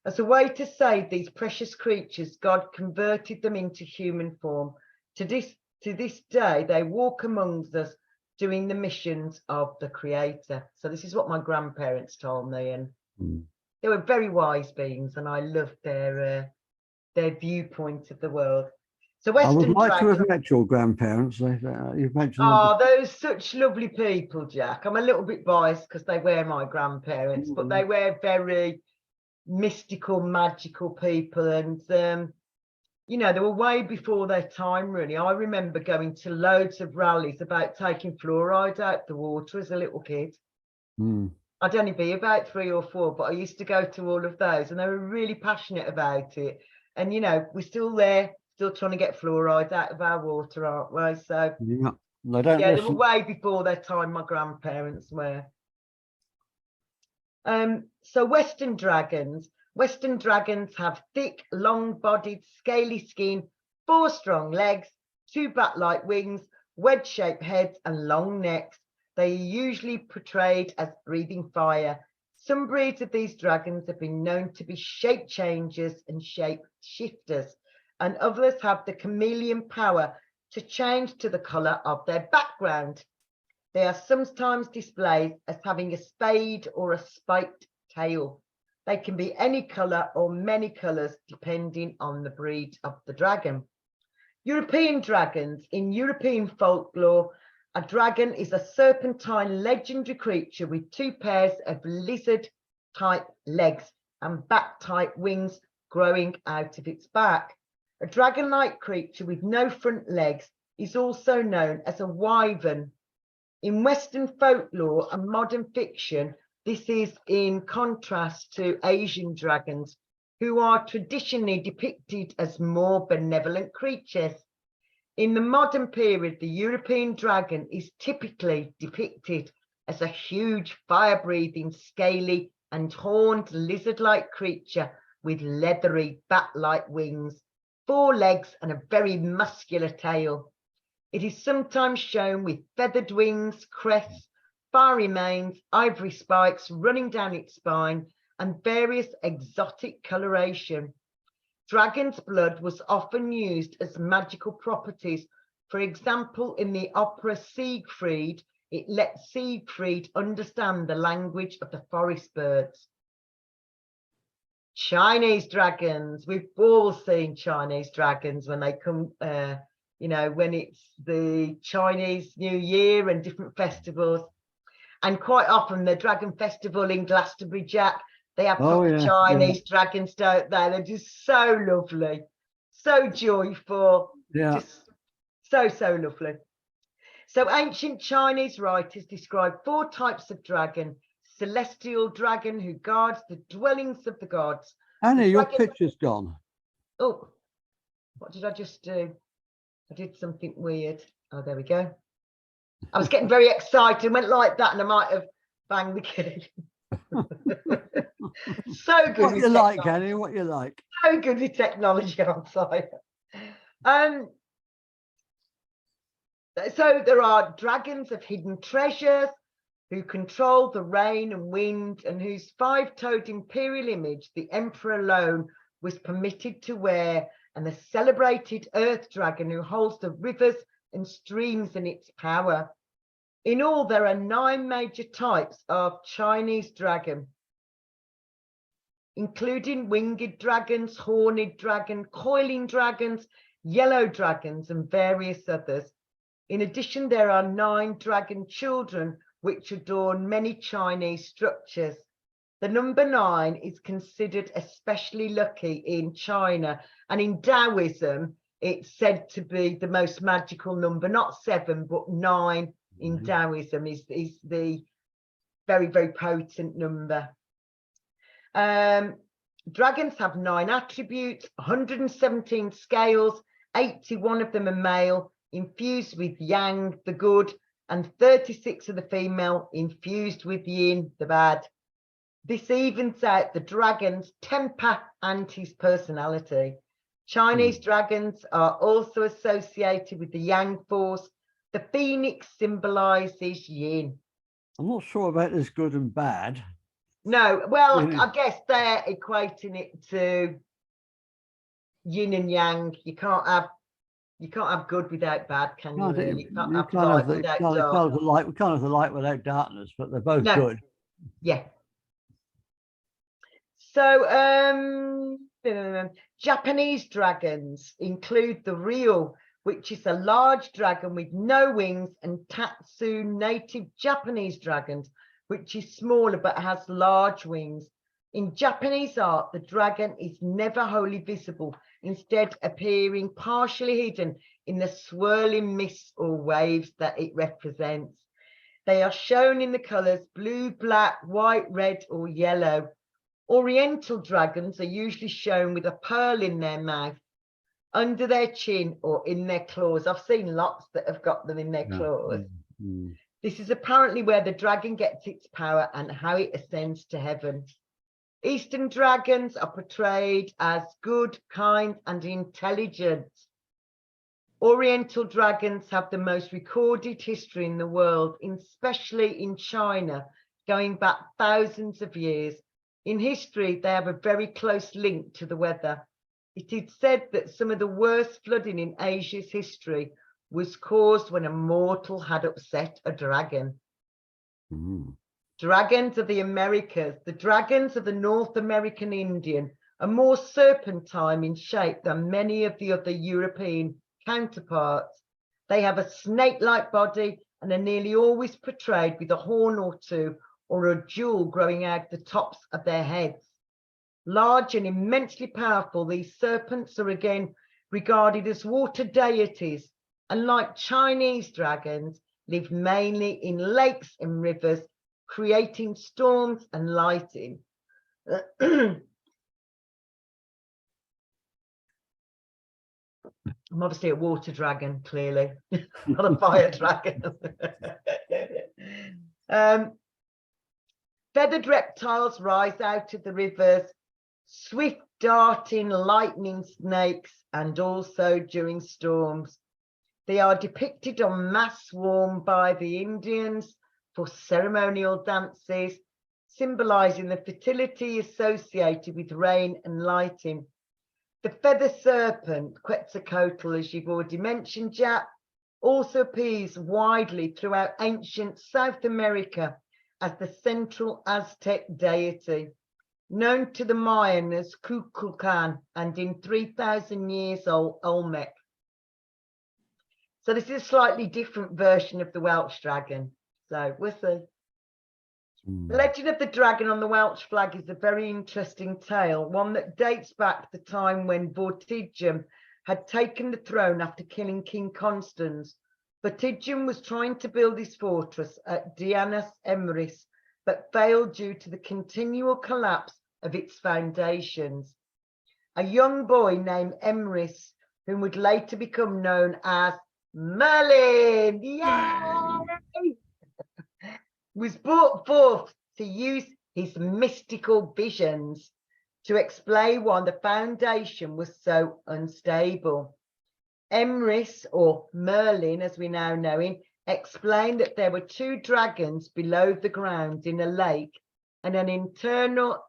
As a way to save these precious creatures, God converted them into human form. To this day, they walk amongst us doing the missions of the Creator. So this is what my grandparents told me, and they were very wise beings, and I loved their viewpoint of the world. So I would Western like to have Dragon. met your grandparents. You've mentioned them. Oh, they're such lovely people, Jack. I'm a little bit biased because they were my grandparents, but they were very mystical, magical people, and you know, they were way before their time, really. I remember going to loads of rallies about taking fluoride out the water as a little kid. I'd only be about 3 or 4, but I used to go to all of those, and they were really passionate about it. And you know, we're still there, still trying to get fluoride out of our water, aren't we? So Yeah, they don't yeah, listen. they were way before their time, my grandparents were. So Western dragons have thick, long-bodied, scaly skin, 4 strong legs, 2 bat-like wings, wedge-shaped heads, and long necks. They are usually portrayed as breathing fire. Some breeds of these dragons have been known to be shape changers and shape shifters, and others have the chameleon power to change to the color of their background. They are sometimes displayed as having a spade or a spiked tail. They can be any color or many colors depending on the breed of the dragon. European dragons. In European folklore, a dragon is a serpentine legendary creature with 2 pairs of lizard-type legs and bat-type wings growing out of its back. A dragon-like creature with no front legs is also known as a wyvern. In Western folklore and modern fiction, this is in contrast to Asian dragons, who are traditionally depicted as more benevolent creatures. In the modern period, the European dragon is typically depicted as a huge, fire-breathing, scaly and horned lizard-like creature with leathery, bat-like wings, 4 legs and a very muscular tail. It is sometimes shown with feathered wings, crests, fiery manes, ivory spikes running down its spine, and various exotic coloration. Dragon's blood was often used as magical properties. For example, in the opera Siegfried, it lets Siegfried understand the language of the forest birds. Chinese dragons. We've all seen Chinese dragons when they come, you know, when it's the Chinese New Year and different festivals. And quite often the Dragon Festival in Glastonbury, Jack, they have Chinese dragons, don't they? They're just so lovely, so joyful, just so lovely. So ancient Chinese writers describe 4 types of dragon. Celestial dragon, who guards the dwellings of the gods. Annie, your picture's gone. Oh, what did I just do? I did something weird. Oh, there we go. I was getting very excited, went like that, and I might have banged the key. So good. What you like, Annie? What you like? So good with technology, aren't I? So there are dragons of hidden treasures who control the rain and wind, and whose 5-toed imperial image the emperor alone was permitted to wear, and the celebrated earth dragon who holds the rivers and streams in its power. In all, there are 9 major types of Chinese dragon, including winged dragons, horned dragon, coiling dragons, yellow dragons, and various others. In addition, there are 9 dragon children which adorn many Chinese structures. The number 9 is considered especially lucky in China, and in Taoism, it's said to be the most magical number, not 7, but 9 in Taoism is the very, very potent number. Dragons have 9 attributes, 117 scales, 81 of them are male, infused with yang, the good, and 36 of the female infused with yin, the bad. This evens out the dragon's temper and his personality. Chinese dragons are also associated with the yang force. The phoenix symbolizes yin. I'm not sure about this good and bad. No, well, Really? I guess they're equating it to yin and yang. You can't have good without bad, can you? Really? You can't have light without dark. We can't have the light without darkness, but they're both No. good. Yeah. So Japanese dragons include the Ryo, which is a large dragon with no wings, and Tatsu, native Japanese dragons, which is smaller but has large wings. In Japanese art, the dragon is never wholly visible, instead appearing partially hidden in the swirling mists or waves that it represents. They are shown in the colours blue, black, white, red or yellow. Oriental dragons are usually shown with a pearl in their mouth, under their chin or in their claws. I've seen lots that have got them in their claws. This is apparently where the dragon gets its power and how it ascends to heaven. Eastern dragons are portrayed as good, kind and intelligent. Oriental dragons have the most recorded history in the world, especially in China, going back thousands of years. In history, they have a very close link to the weather. It is said that some of the worst flooding in Asia's history was caused when a mortal had upset a dragon. Dragons of the Americas. The dragons of the North American Indian are more serpentine in shape than many of the other European counterparts. They have a snake-like body and are nearly always portrayed with a horn or two or a jewel growing out the tops of their heads. Large and immensely powerful, these serpents are again regarded as water deities, and like Chinese dragons, live mainly in lakes and rivers, creating storms and lighting. I'm obviously a water dragon, clearly, not a fire dragon. Feathered reptiles rise out of the rivers, swift darting lightning snakes, and also during storms. They are depicted on masks worn by the Indians for ceremonial dances, symbolizing the fertility associated with rain and lighting. The feather serpent, Quetzalcoatl, as you've already mentioned, Jack, also appears widely throughout ancient South America as the central Aztec deity, known to the Mayan as Kukulkan, and in 3,000 years old Olmec. So this is a slightly different version of the Welsh dragon. So we'll see. The legend of the dragon on the Welsh flag is a very interesting tale, one that dates back to the time when Vortigern had taken the throne after killing King Constans. Vortigern was trying to build his fortress at Dinas Emrys, but failed due to the continual collapse of its foundations. A young boy named Emrys, whom would later become known as Merlin, yay! was brought forth to use his mystical visions to explain why the foundation was so unstable. Emrys, or Merlin as we now know him, explained that there were two dragons below the ground in a lake, and eternal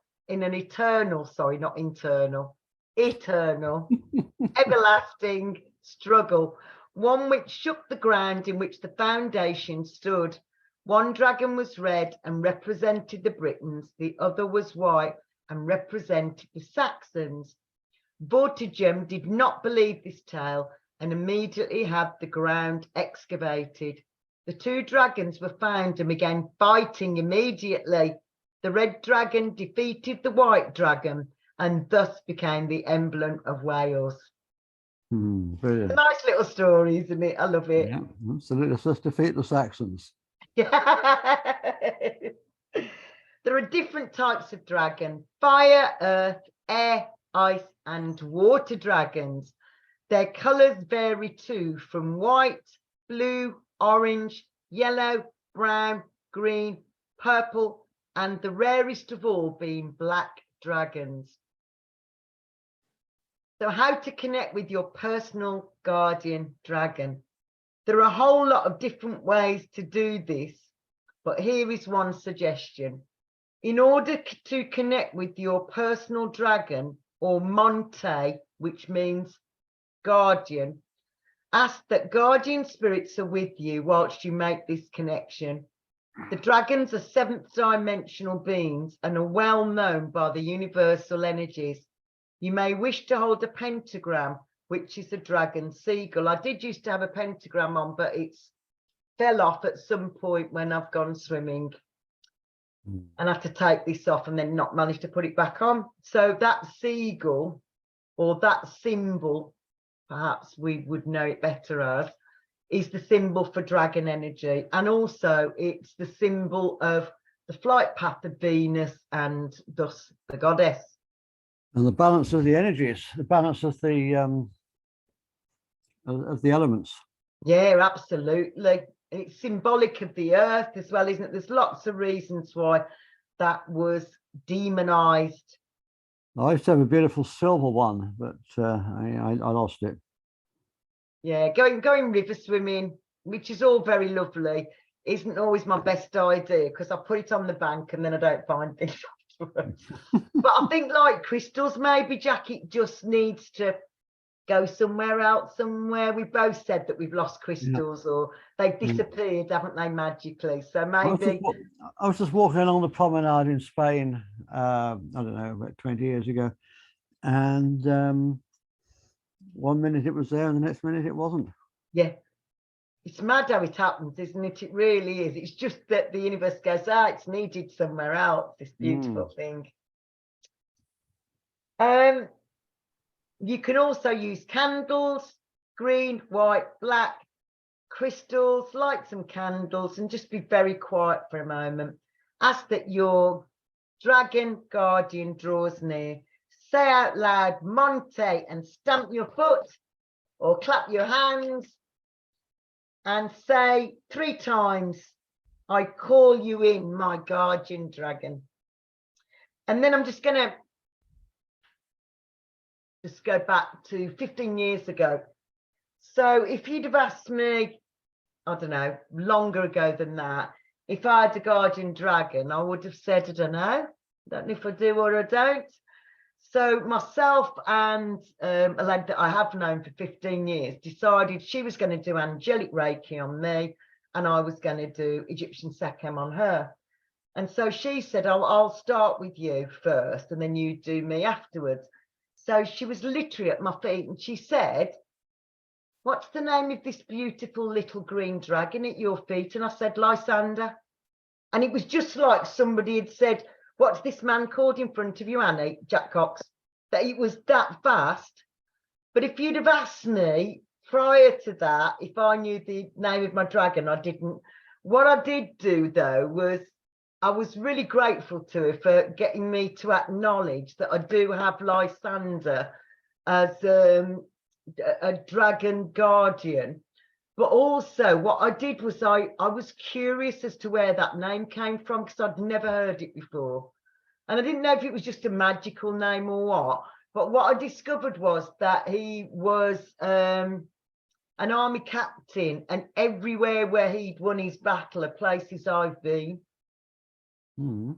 everlasting struggle, one which shook the ground in which the foundation stood. One dragon was red and represented the Britons, the other was white and represented the Saxons. Vortigern did not believe this tale and immediately had the ground excavated. The two dragons were found and began fighting immediately. The red dragon defeated the white dragon and thus became the emblem of Wales. Brilliant. It's a nice little story, isn't it? I love it. Yeah, absolutely. Let's just defeat the Saxons. There are different types of dragon: fire, earth, air, ice and water dragons. Their colours vary too, from white, blue, orange, yellow, brown, green, purple, and the rarest of all being black dragons. So how to connect with your personal guardian dragon. There are a whole lot of different ways to do this, but here is one suggestion. In order to connect with your personal dragon, or Monte, which means guardian, ask that guardian spirits are with you whilst you make this connection. The dragons are seventh dimensional beings and are well known by the universal energies. You may wish to hold a pentagram, which is a dragon seagull. I did used to have a pentagram on, but it's fell off at some point when I've gone swimming. And I had to take this off and then not manage to put it back on. So that seagull, or that symbol, perhaps we would know it better as, is the symbol for dragon energy. And also it's the symbol of the flight path of Venus and thus the goddess. And the balance of the energies, the balance of the elements. Yeah, absolutely. It's symbolic of the earth as well, isn't it? There's lots of reasons why that was demonized. I used to have a beautiful silver one, but I lost it. Yeah, going river swimming, which is all very lovely, isn't always my best idea because I put it on the bank and then I don't find things. But I think like crystals, maybe, Jack, it just needs to go somewhere else, somewhere. We both said that we've lost crystals, or they've disappeared, haven't they, magically? So maybe I was just walking along the promenade in Spain, I don't know, about 20 years ago, and one minute it was there and the next minute it wasn't. Yeah, it's mad how it happens, isn't it? It really is. It's just that the universe goes, it's needed somewhere else, this beautiful thing. You can also use candles, green, white, black, crystals, light some candles and just be very quiet for a moment. Ask that your dragon guardian draws near. Say out loud, Monte, and stamp your foot or clap your hands and say 3 times, I call you in, my guardian dragon. And then I'm just going to go back to 15 years ago. So if you'd have asked me, I don't know, longer ago than that, if I had a guardian dragon, I would have said, I don't know if I do or I don't. So myself and a lady that I have known for 15 years decided she was going to do angelic Reiki on me and I was going to do Egyptian Sekhem on her. And so she said, I'll start with you first and then you do me afterwards. So she was literally at my feet and she said, what's the name of this beautiful little green dragon at your feet? And I said, Lysander. And it was just like somebody had said, what's this man called in front of you, Annie? Jack Cox. That it was that fast. But if you'd have asked me prior to that, if I knew the name of my dragon, I didn't. What I did do, though, was I was really grateful to her for getting me to acknowledge that I do have Lysander as a dragon guardian. But also what I did was I was curious as to where that name came from because I'd never heard it before. And I didn't know if it was just a magical name or what. But what I discovered was that he was an army captain, and everywhere where he'd won his battle are places I've been. So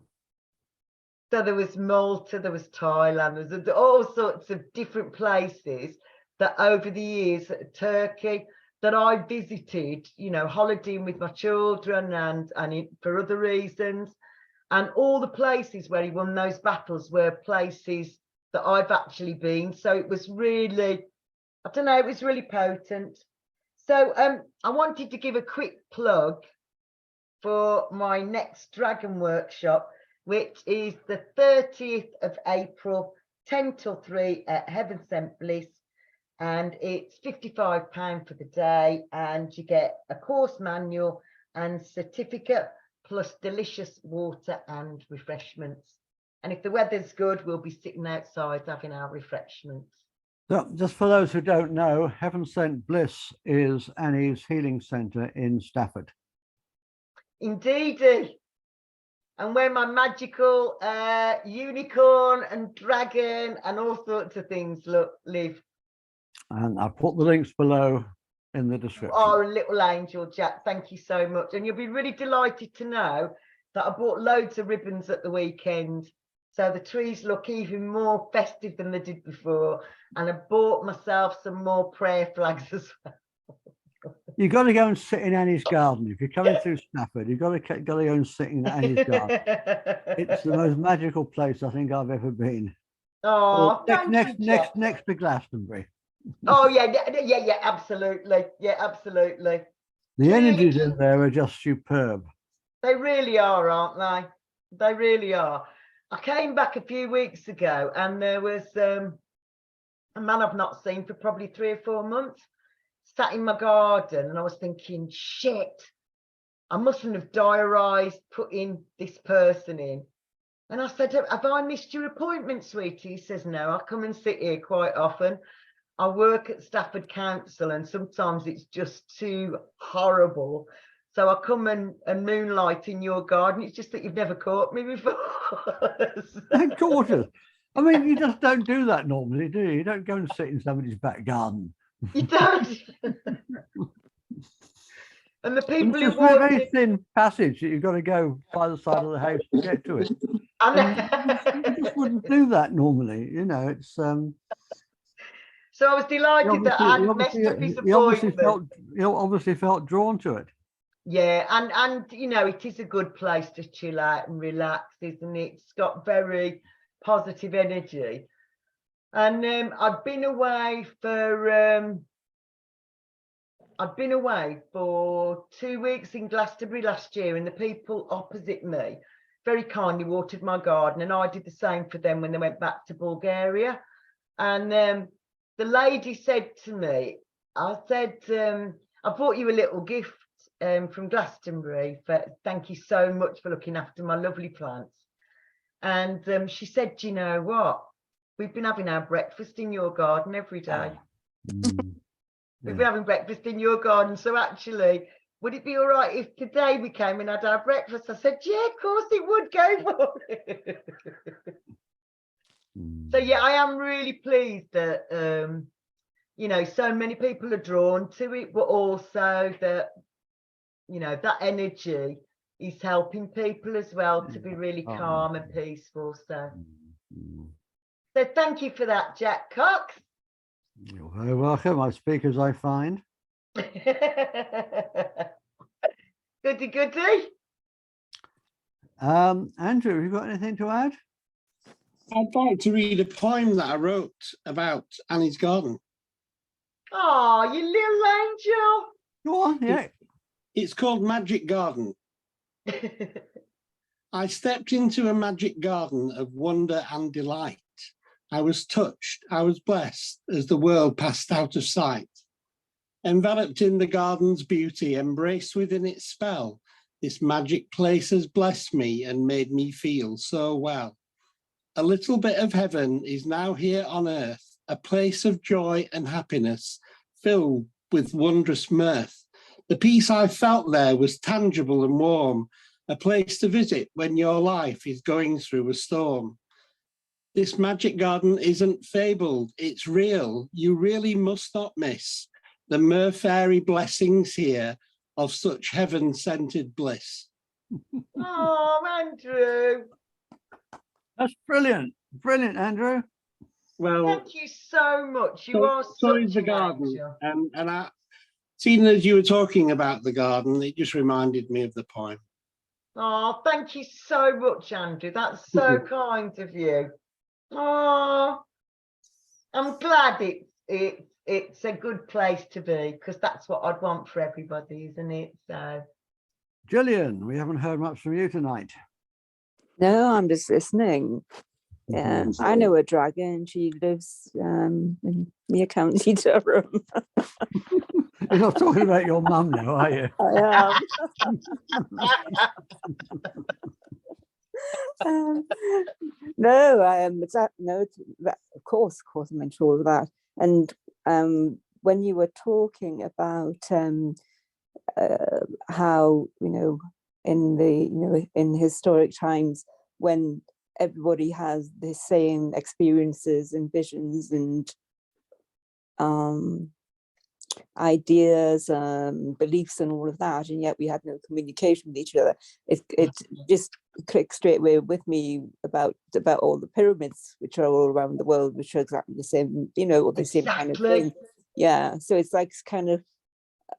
there was Malta, there was Thailand, there was all sorts of different places that over the years, Turkey, that I visited, you know, holidaying with my children and for other reasons. And all the places where he won those battles were places that I've actually been. So it was really, I don't know, it was really potent. So I wanted to give a quick plug for my next dragon workshop, which is the 30th of April, 10 till 3 at Heaven Sent Bliss. And it's £55 for the day, and you get a course manual and certificate plus delicious water and refreshments. And if the weather's good, we'll be sitting outside having our refreshments. So just for those who don't know, Heaven Sent Bliss is Annie's healing centre in Stafford. Indeedy. And where my magical unicorn and dragon and all sorts of things live. And I'll put the links below in the description. Oh, a little angel, Jack. Thank you so much. And you'll be really delighted to know that I bought loads of ribbons at the weekend. So the trees look even more festive than they did before. And I bought myself some more prayer flags as well. You've got to go and sit in Annie's garden. If you're coming through Stafford, you've got to go and sit in Annie's garden. It's the most magical place I think I've ever been. Oh, next to Glastonbury. Oh yeah, absolutely. Yeah, absolutely. The energies in there are just superb. They really are, aren't they? They really are. I came back a few weeks ago and there was a man I've not seen for probably 3 or 4 months sat in my garden, and I was thinking, shit, I mustn't have diarised putting this person in. And I said, have I missed your appointment, sweetie? He says, no, I come and sit here quite often. I work at Stafford Council and sometimes it's just too horrible. So I come and moonlight in your garden. It's just that you've never caught me before. Gorgeous. I mean, you just don't do that normally, do you? You don't go and sit in somebody's back garden. You don't. And the people who walk a very thin passage that you've got to go by the side of the house to get to it. You just wouldn't do that normally, you know. It's so I was delighted that I hadn't messed up his appointment. You obviously felt drawn to it. Yeah, and you know, it is a good place to chill out and relax, isn't it? It's got very positive energy. And I'd been away for 2 weeks in Glastonbury last year, and the people opposite me very kindly watered my garden, and I did the same for them when they went back to Bulgaria. And the lady said to me, I said, I bought you a little gift from Glastonbury. Thank you so much for looking after my lovely plants. And she said, do you know what? We've been having our breakfast in your garden every day. We've been having breakfast in your garden. So actually, would it be all right if today we came and had our breakfast? I said, yeah, of course it would. Go for it. So yeah, I am really pleased that you know, so many people are drawn to it, but also that, you know, that energy is helping people as well to be really calm and peaceful. So thank you for that, Jack Cox. You're very welcome. I speak as I find. Goody goody. Andrew, have you got anything to add? I'd like to read a poem that I wrote about Annie's garden. Oh, you little angel. Go on, yeah. It's called Magic Garden. I stepped into a magic garden of wonder and delight. I was touched, I was blessed as the world passed out of sight. Enveloped in the garden's beauty, embraced within its spell, this magic place has blessed me and made me feel so well. A little bit of heaven is now here on earth, a place of joy and happiness, filled with wondrous mirth. The peace I felt there was tangible and warm, a place to visit when your life is going through a storm. This magic garden isn't fabled, it's real. You really must not miss the mer-fairy blessings here of such heaven-scented bliss. Oh, Andrew. That's brilliant. Brilliant, Andrew. Well, thank you so much. You are so is the garden. And I, seeing as you were talking about the garden, it just reminded me of the poem. Oh, thank you so much, Andrew. That's so kind of you. Oh, I'm glad it's a good place to be, because that's what I'd want for everybody, isn't it? So, Gillian, we haven't heard much from you tonight. No, I'm just listening. Yeah, I know a dragon. She lives in near County Durham. You're not talking about your mum now, are you? I am. No, of course, I meant all of that. And when you were talking about how, you know, in the in historic times when everybody has the same experiences and visions and ideas, beliefs and all of that, and yet we had no communication with each other. It just clicked straight away with me about all the pyramids which are all around the world, which are exactly the same, or the same kind of thing. Yeah, so it's like kind of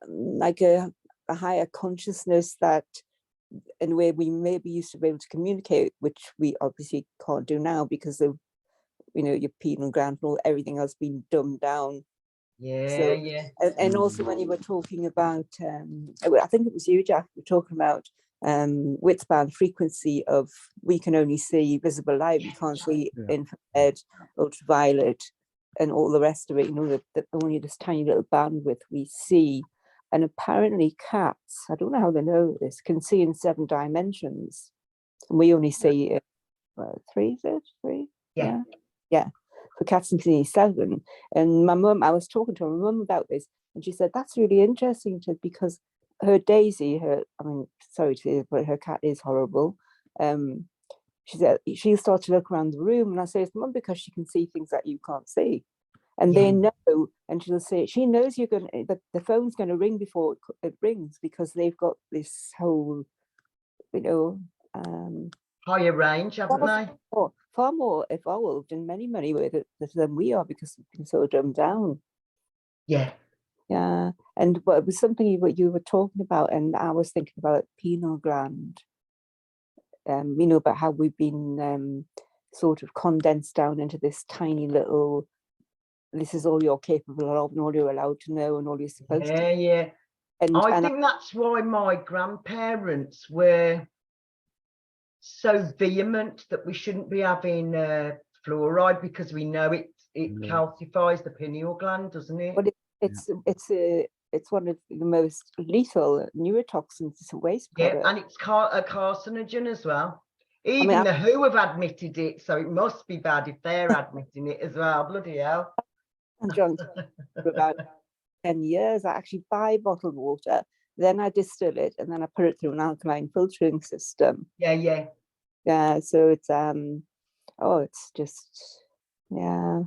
like a higher consciousness that in a way we maybe used to be able to communicate, which we obviously can't do now because of your penal gland and everything has been dumbed down. Yeah. And also when you were talking about I think it was you, Jack, you were talking about width band frequency of, we can only see visible light, we can't see infrared, ultraviolet and all the rest of it, that only this tiny little bandwidth we see. And apparently cats, I don't know how they know this, can see in 7 dimensions. And we only see 3, is it? 3? Yeah. For cats can see 7. And I was talking to my mum about this, and she said, that's really interesting because her Daisy, sorry to say, but her cat is horrible. She said, she'll start to look around the room, and I say, it's Mum, because she can see things that you can't see. And they know, and she'll say, she knows the phone's going to ring before it rings, because they've got this whole, higher range, haven't they? Far more evolved in many ways than we are, because we've been so dumbed down. Yeah. And what it was something what you were talking about, and I was thinking about penile gland. About how we've been sort of condensed down into this tiny little, this is all you're capable of and all you're allowed to know and all you're supposed to. Yeah. And I think that's why my grandparents were so vehement that we shouldn't be having fluoride, because we know it calcifies the pineal gland, doesn't it? But it's one of the most lethal neurotoxins. It's a waste product. Yeah, and it's a carcinogen as well. Even the WHO have admitted it, so it must be bad if they're admitting it as well. Bloody hell. I'm drunk for about 10 years. I actually buy bottled water, then I distill it, and then I put it through an alkaline filtering system. Yeah. So it's it's just, yeah.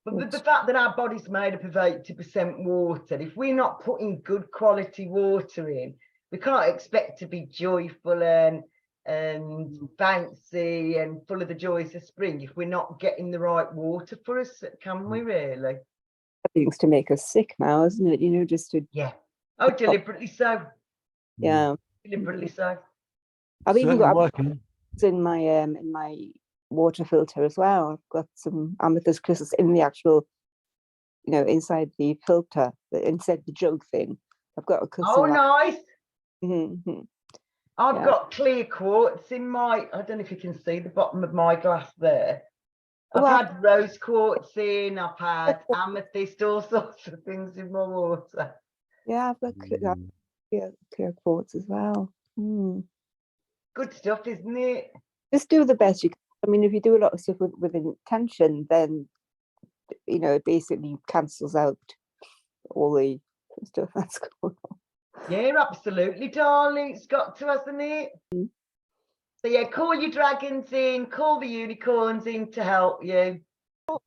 But the fact that our body's made up of 80% water, if we're not putting good quality water in, we can't expect to be joyful and bouncy and full of the joys of spring if we're not getting the right water for us, can we really? Everything's to make us sick now, isn't it? Just to deliberately so. Yeah, deliberately so. I've even got in my water filter as well. I've got some amethyst crystals in the actual, inside the filter, inside the jug thing. I've got a crystal. Oh, nice. Mm-hmm. I've got clear quartz in my, I don't know if you can see the bottom of my glass there. I've had rose quartz in, I've had amethyst, all sorts of things in my water. Yeah, I've got clear quartz as well. Good stuff, isn't it? Just do the best you can. I mean, if you do a lot of stuff with intention, then, it basically cancels out all the stuff that's going on. Yeah, absolutely, darling. It's got to, hasn't it? So yeah, call your dragons in, call the unicorns in to help you.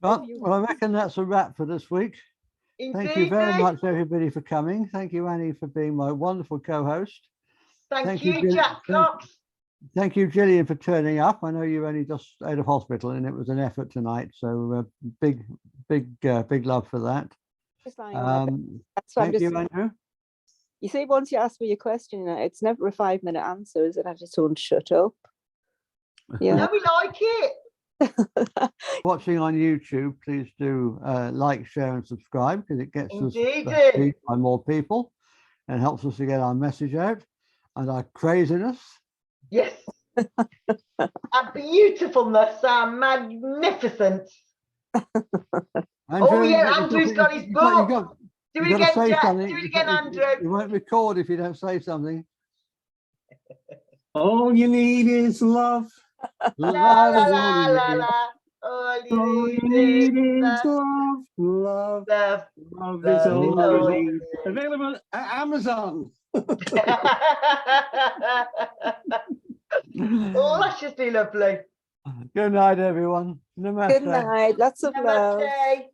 Well, I reckon that's a wrap for this week. Indeed. Thank you very much, everybody, for coming. Thank you, Annie, for being my wonderful co-host. Thank you, Jack Cox. Thank you, Gillian, for turning up. I know you're only just out of hospital, and it was an effort tonight. So big love for that. Thank you, Andrew. You see, once you ask me a question, it's never a 5-minute answer, is it? I just want to shut up. Yeah. No, we like it. Watching on YouTube, please do like, share, and subscribe, because it gets us reached by more people and helps us to get our message out and our craziness. Yes. Our beautifulness, our magnificence. Andrew, Andrew's got his book. Do it again, Jack. Do it again, Andrew. You won't record if you don't say something. All you need is love. La la la la la. All you need is love. Love is all you need. Available at Amazon. Oh, that's just be lovely. Good night, everyone. Good Namaste. night. Lots of love. Namaste.